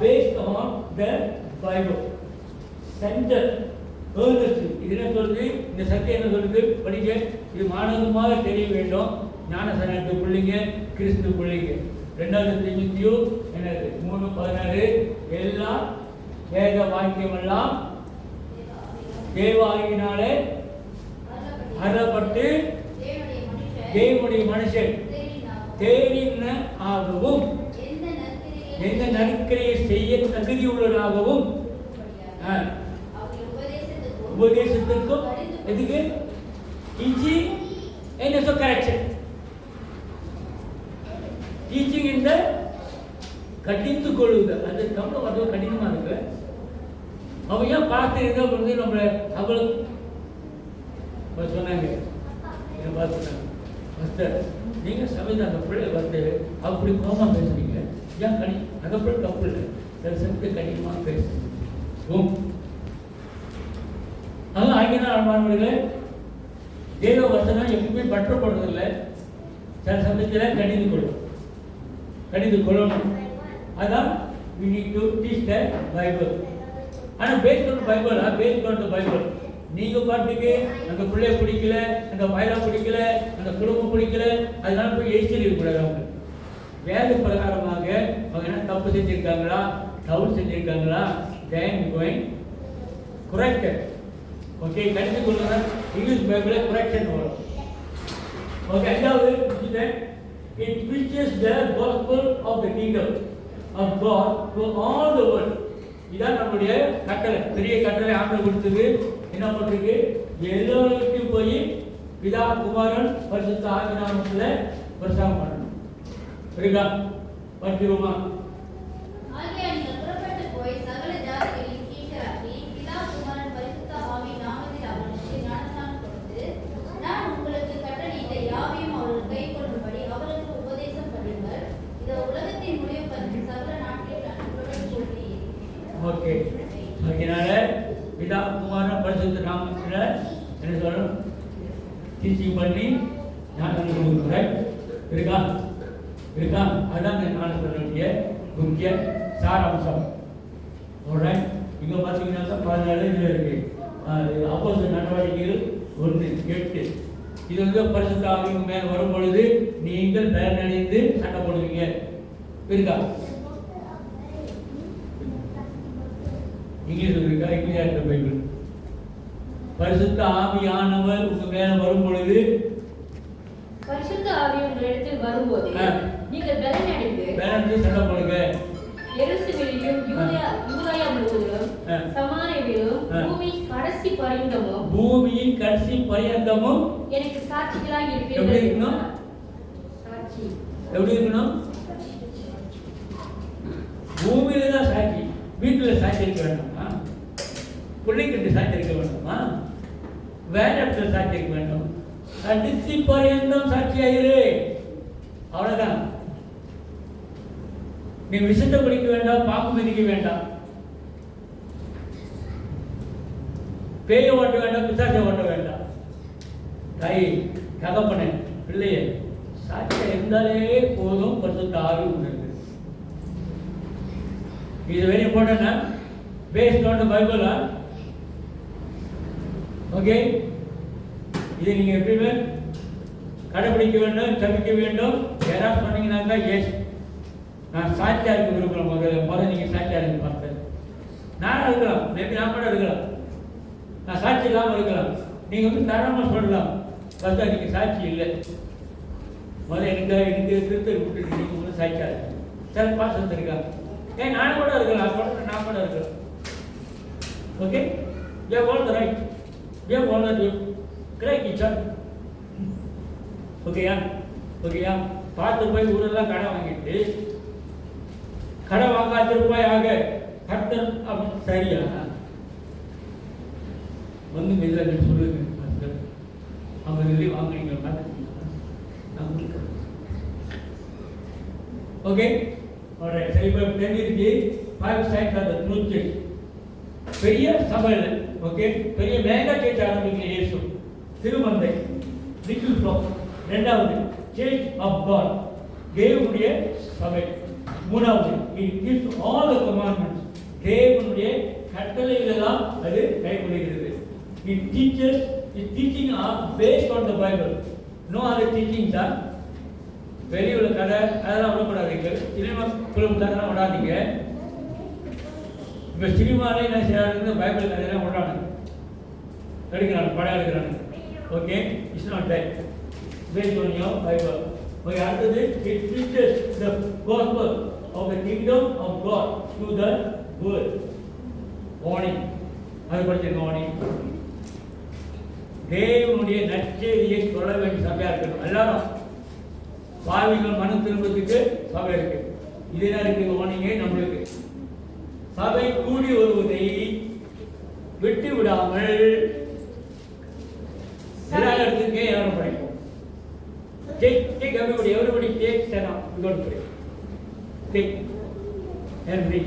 based on the Bible. Center earnestly. இது என்ன சொல்லுது? இந்த சத்தியம் என்ன சொல்லுது? படிக்க இது மானகமாக தெரிய வேண்டும். ஞானசனத்து பிள்ளைங்க, கிறிஸ்து பிள்ளைங்க. 2 தீமோத்தேயு என்னது 3:16 எல்லாம் வேத வாக்கியமெல்லாம் தேவ ஆவியினாலே அருளப்பட்டு தேவனுடைய மனுஷன் தேறின ஆகவும் எந்த நற்கிரியை செய்ய தகுதியுள்ளதாகவும் உபதேசத்திற்கும் எதுக்கு teaching and also correction. Teaching இந்த கடிந்து கொள்ளுதல், அந்த தமிழ் வந்து கடினமாக இருக்கு. அவன் ஏன் பார்த்து இருந்தால் வந்து நம்மளை அவளுக்கு சொன்னாங்க, என்ன பார்த்துட்டாங்க, மாஸ்டர் நீங்கள் சமைத்த அந்த பிள்ளை வந்து அப்படி கோமா பேசுறீங்க, ஏன் கனி அந்த பிள்ளை தப்பு இல்லை, சில சமயத்தை கடினமாக பேசுறீங்க. அதுவும் ஆகினா அன்பானவர்களே, தேவ வசனம் எப்பவுமே பற்றப்படுறதில்லை, சில சமயத்தில் கடிந்து கொள்ளணும். அதான் we need to teach the Bible. ஆனால் based on the Bible, based on the Bible. நீங்க பாட்டுக்கு அந்த பிள்ளைய பிடிக்கல, அந்த வயலை பிடிக்கல, அந்த குடும்பம் பிடிக்கல, அதனால போய் எரிச்சல் இருக்கக்கூடாது. அவங்க வேத பிரகாரமாக அவங்க என்ன தப்பு செஞ்சிருக்காங்களா, தவறு செஞ்சிருக்காங்களா, தேன் கோயின் குரெக்டட். ஓகே, கருத்து கொள்ளுங்க. இங்கிலீஷ் பைபிளில் குரெக்ஷன் வரும். ஓகே, அதாவது it preaches the gospel of the kingdom of God to all the world. இதான் நம்முடைய கட்டளை, பெரிய கட்டளை ஆண்டு கொடுத்தது. என்ன பண்றது? எல்லோருக்கும் போய் பிதா குமாரன் பரிசுத்த ஆவியின் நாமத்திலே பிரசங்கம் பண்ணணும். சரிங்களா? படிக்கிறோமா? ஆகையால் நீங்கள் புறப்பட்டு போய் சகல ஜாதிகளையும் சீஷராக்கி பிதா குமாரன் பரிசுத்த ஆவியின் நாமத்தில் அவர்களுக்கு ஞானஸ்நானம் கொடுத்து, நான் உங்களுக்கு கட்டளையிட்ட யாவையும் அவர்கள் கைக்கொள்ளும்படி அவர்களுக்கு உபதேசம் பண்ணுங்கள். இதை உலகத்தின் முடிவு பண்ணி சகல நாட்களில் அனுப்புவதை சொல்லி. ஓகே, அதனால பிதா குமாரன் பரிசுத்த நாமத்தில் என்ன சொல்லணும்? டீச்சிங் பண்ணி ஞானம் கொடுக்குறேன். இருக்கா? இருக்கா? அதான் நான் சொல்ல வேண்டிய முக்கிய சாராம்சம். சொல்கிறேன். இங்கே பார்த்தீங்கன்னா 14 இதில் இருக்கு. அப்போஸ்தலர் நடவடிக்கைகள் 1:8. இது வந்து பரிசுத்த ஆவியின் மேல் வரும் பொழுது நீங்கள் பலனடைந்து சண்டை போடுவீங்க. இருக்கா? இங்கிலீஷ் இருக்கா? English Bible. பரிசுத்த ஆவியானவர் உங்க மேல வரும் பொழுது, பரிசுத்த ஆவி உங்களிடத்தில் வரும்போது நீங்கள் பலனடைந்து சண்டை போடுங்க. எருசலேமிலும் யூதேயா முழுவதிலும் சமாரியாவிலும் பூமியின் கடைசி பரியந்தமும் எனக்கு சாட்சிகளாய் இருப்பீர்கள். எப்படி இருக்கணும்? எப்படி இருக்கணும்? பூமியில தான் சாட்சி. வீட்டில் சாட்சி இருக்க வேண்டாமா? பிள்ளைகிட்ட சாட்சி இருக்க வேண்டாமா? வேற இடத்துல சாட்சி இருக்க வேண்டும். கடைசி பரியந்தம் சாட்சியாயிரு. அவ்வளவுதான். நீ விஷத்தை குடிக்க வேண்டாம், பாம்பு மிதிக்க வேண்டாம், பேய ஓட்ட வேண்டாம், பிசாசை ஓட்ட வேண்டாம். தாய், தகப்பனே, பிள்ளைய சாட்சியா இருந்தாலே போதும். பரிசுத்த ஆவி உண்டு. இது very important. Paste on the Bible. Okay, இதை நீங்க எப்பயுமே கடைபிடிக்க வேண்டும், சமைக்க வேண்டும். யாராவது சொன்னீங்கன்னாக்கா எஸ், நான் சாட்சியா இருக்க விரும்புகிறேன். முதல்ல நீங்க சாட்சியா இருக்க பார்த்தேன். நானும் இருக்கலாம், மேபி நான் கூட இருக்கலாம். நான் சாட்சி இல்லாமல் இருக்கலாம். நீங்க வந்து தரமாக சொல்லலாம், பார்த்தா நீங்க சாட்சி இல்லை. முதல்ல எனக்கு திருத்த விட்டுட்டு நீங்க வந்து சாட்சியா இருக்கு. சில பாசம் இருக்காங்க. ஏன் நானும் கூட இருக்கலாம், நான் கூட இருக்கலாம். Okay, you have all the right. You have all the great teacher. ஓகேயா? ஓகேயா? பார்த்து போய் ஊரெல்லாம் கடை வாங்கிட்டு, கடை வாங்காத ரூபாய் ஆக கட்டல் அப்படி சரியா? வந்து மெதுவாக சொல்லுங்க. அவங்க சொல்லி வாங்குறீங்க, பார்த்துருக்கீங்களா? நான் கொடுக்குறேன். Okay, alright. சரி, இப்போ தெரிஞ்சிருச்சு 5 signs of the truth church. பெரிய சபையில், ஓகே, பெரிய மேகா சர்ச் ஆரம்பிக்கிற இயேசு திருமந்தை, லிட்டில் ஃப்ளாக். ரெண்டாவது சர்ச் ஆஃப் காட், தேவனுடைய சபை. மூணாவது it gives all the commandments, தேவனுடைய கட்டளைகள் எல்லாம் அது கைக்கொள்கிறது. It teachers, it teaching are based on the Bible. No other teachings are. வெளியுள்ள கதை அதெல்லாம் விடக்கூடாதீங்க. சினிமா குழும் கதைலாம் விடாதீங்க. இப்போ சினிமாலே என்ன செய்யறாங்க? பைபிள் கதையெல்லாம் விடுறாங்க, எடுக்கிறாங்க, படம் எடுக்கிறாங்க. Okay, it's not that. Based on your Bible. Okay, அடுத்தது it teachers the gospel of the kingdom of God to the world. Warning, அது படிச்சிருக்க வார்னிங். தேவனுடைய நற்செய்தியை சொல்ல வேண்டிய சபையா இருக்கணும். எல்லாரும் பாவிகள் மனம் திரும்பத்துக்கு சபை இருக்கு. இது என்ன இருக்கு? வார்னிங்கே நம்மளுக்கு. சபை கூடி வருவதை விட்டு விடாமல் எல்லா இடத்துக்கே யாரும் படிப்போம். Take everybody take stand up. We got to pray. Take and read.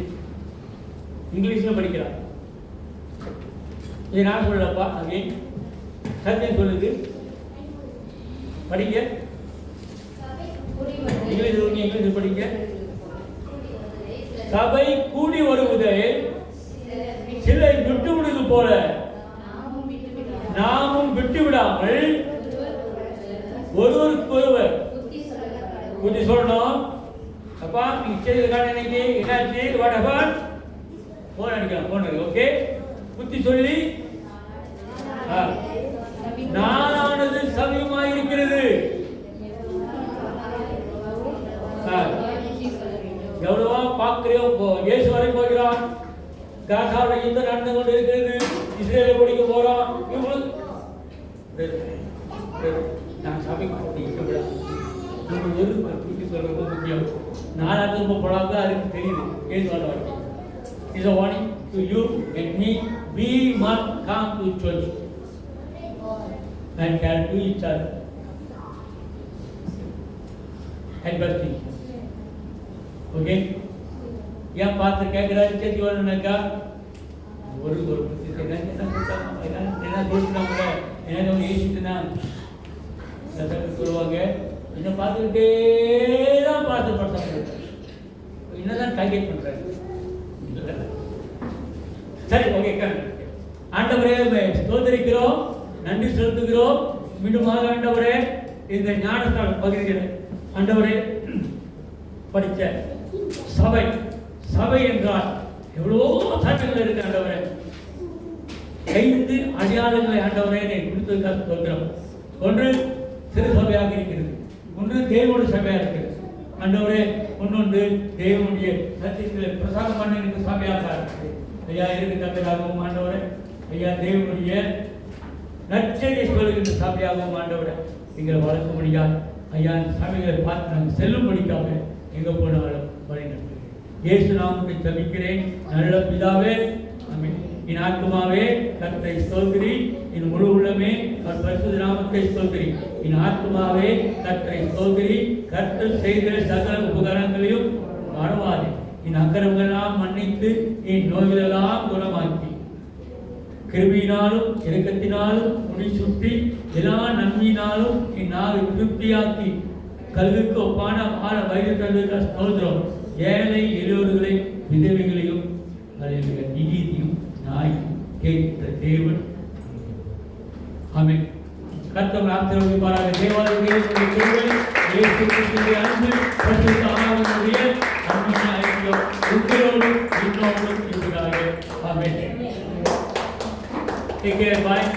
இங்கிலீஷ்ல படிக்கலாம். இது நான் சொல்லப்பா. அகைன் சத்தியம் சொல்லுது, படிங்க. இங்கிலீஷ் படிங்க. சபை கூடி வருவதை சிலை விட்டு விடுவது போல நாமும் விட்டு விடாமல் ஒருவருக்கொருவர் புத்தி சொல்லணும். அப்பா நீங்க செய்ததுக்கான இன்னைக்கு என்னாச்சு வாடகன் போன் அடிக்கலாம் போன் அடிக்க ஓகே புத்தி சொல்லி நானானது சமயமாயிருக்கிறது. எவ்வளவா பார்க்கிறோம். இயேசு வரை போகிறான். காசாவோட யுத்தம் நடந்து கொண்டு இருக்கிறது. இஸ்ரேலை பிடிக்க போறோம். நான் சபைக்கு ஒரு புத்தி சொல்றது முக்கியம். நாலாவது போடாது அதுக்கு தெரியுது. ஏசு வாழ்க்கை is a warning to you and me. We must come to church and care to each other and birthday. Okay? ஏன் பார்த்து கேட்குறாரு சேர்த்தி வரணுனாக்கா ஒரு என்ன சொல்லிட்டாங்க என்ன ஏசிட்டுனா சொல்லுவாங்க என்ன பார்த்துக்கிட்டே தான் பார்த்து படுத்தாங்க என்னதான் டார்கெட் பண்ணுறாரு. சரி ஓகே ஆண்டவரே ஸ்தோத்திரிக்கிறோம், நன்றி செலுத்துகிறோம். மீண்டுமாக ஆண்டவரே இந்த ஞானஸ்தான பகுதியில் ஆண்டவரே படித்த சபை சபை என்றால் எவ்வளோ சட்டங்கள் இருக்கு ஆண்டவரே. 5 அடையாளங்களை ஆண்டவரே நீ கொடுத்ததுக்காக சொல்கிறோம். ஒன்று சிறு சபையாக இருக்கிறது, ஒன்று தேவனுடைய சபையாக இருக்கிறது ஆண்டவரே, ஒன்னொன்று தேவனுடைய சத்தியத்தில் பிரசாரம் பண்ண எனக்கு சபையாக இருக்குது. ஐயா இருக்கு தந்தராகவும் ஆண்டவரே, ஐயா தேவனுடைய நற்செய்தி சொல்லுகின்ற சபையாகவும் ஆண்டவரே எங்களை வளர்க்க முடியாது. ஐயா இந்த சபைகளை பார்த்து நாங்கள் செல்லும்படிக்காக எங்கே போனாலும் வழி நடத்துகிறேன். இயேசு நாமத்தை ஜெபிக்கிறேன் நல்ல பிதாவே, ஆமென். என் ஆத்மாவே கர்த்தரை ஸ்தோத்திரி, என் முழு உள்ளமே அவர் பரிசுத்த நாமத்தை ஸ்தோத்திரி. என் ஆத்மாவே கர்த்தரை ஸ்தோத்திரி, கர்த்தர் செய்த சகல உபகாரங்களையும் மறவாதே. என் அக்கிரமங்களெல்லாம் மன்னித்து என் நோய்களெல்லாம் குணமாக்கி கிருபையினாலும் இரக்கத்தினாலும் முடி சுற்றி எல்லா நன்மையினாலும் என் நாவை திருப்தியாக்கி கல்விக்கு ஒப்பான ஆழ வயது தந்ததுக்கு ஸ்தோத்திரம். ஏழை எளியோர்களை விதவைகளையும் நீதியும் நாயும் கேட்கிற தேவன். ஆமென். கர்த்தர் ஆசீர்வதிப்பாராக. தேவாலயத்திலே இயேசு கிறிஸ்துவின் அன்பு பரிசுத்த ஆவியானவருடைய அன்பின் ஐக்கியம் உங்களோடு இன்னோடும் இருப்பதாக. ஆமென். Take care. Bye.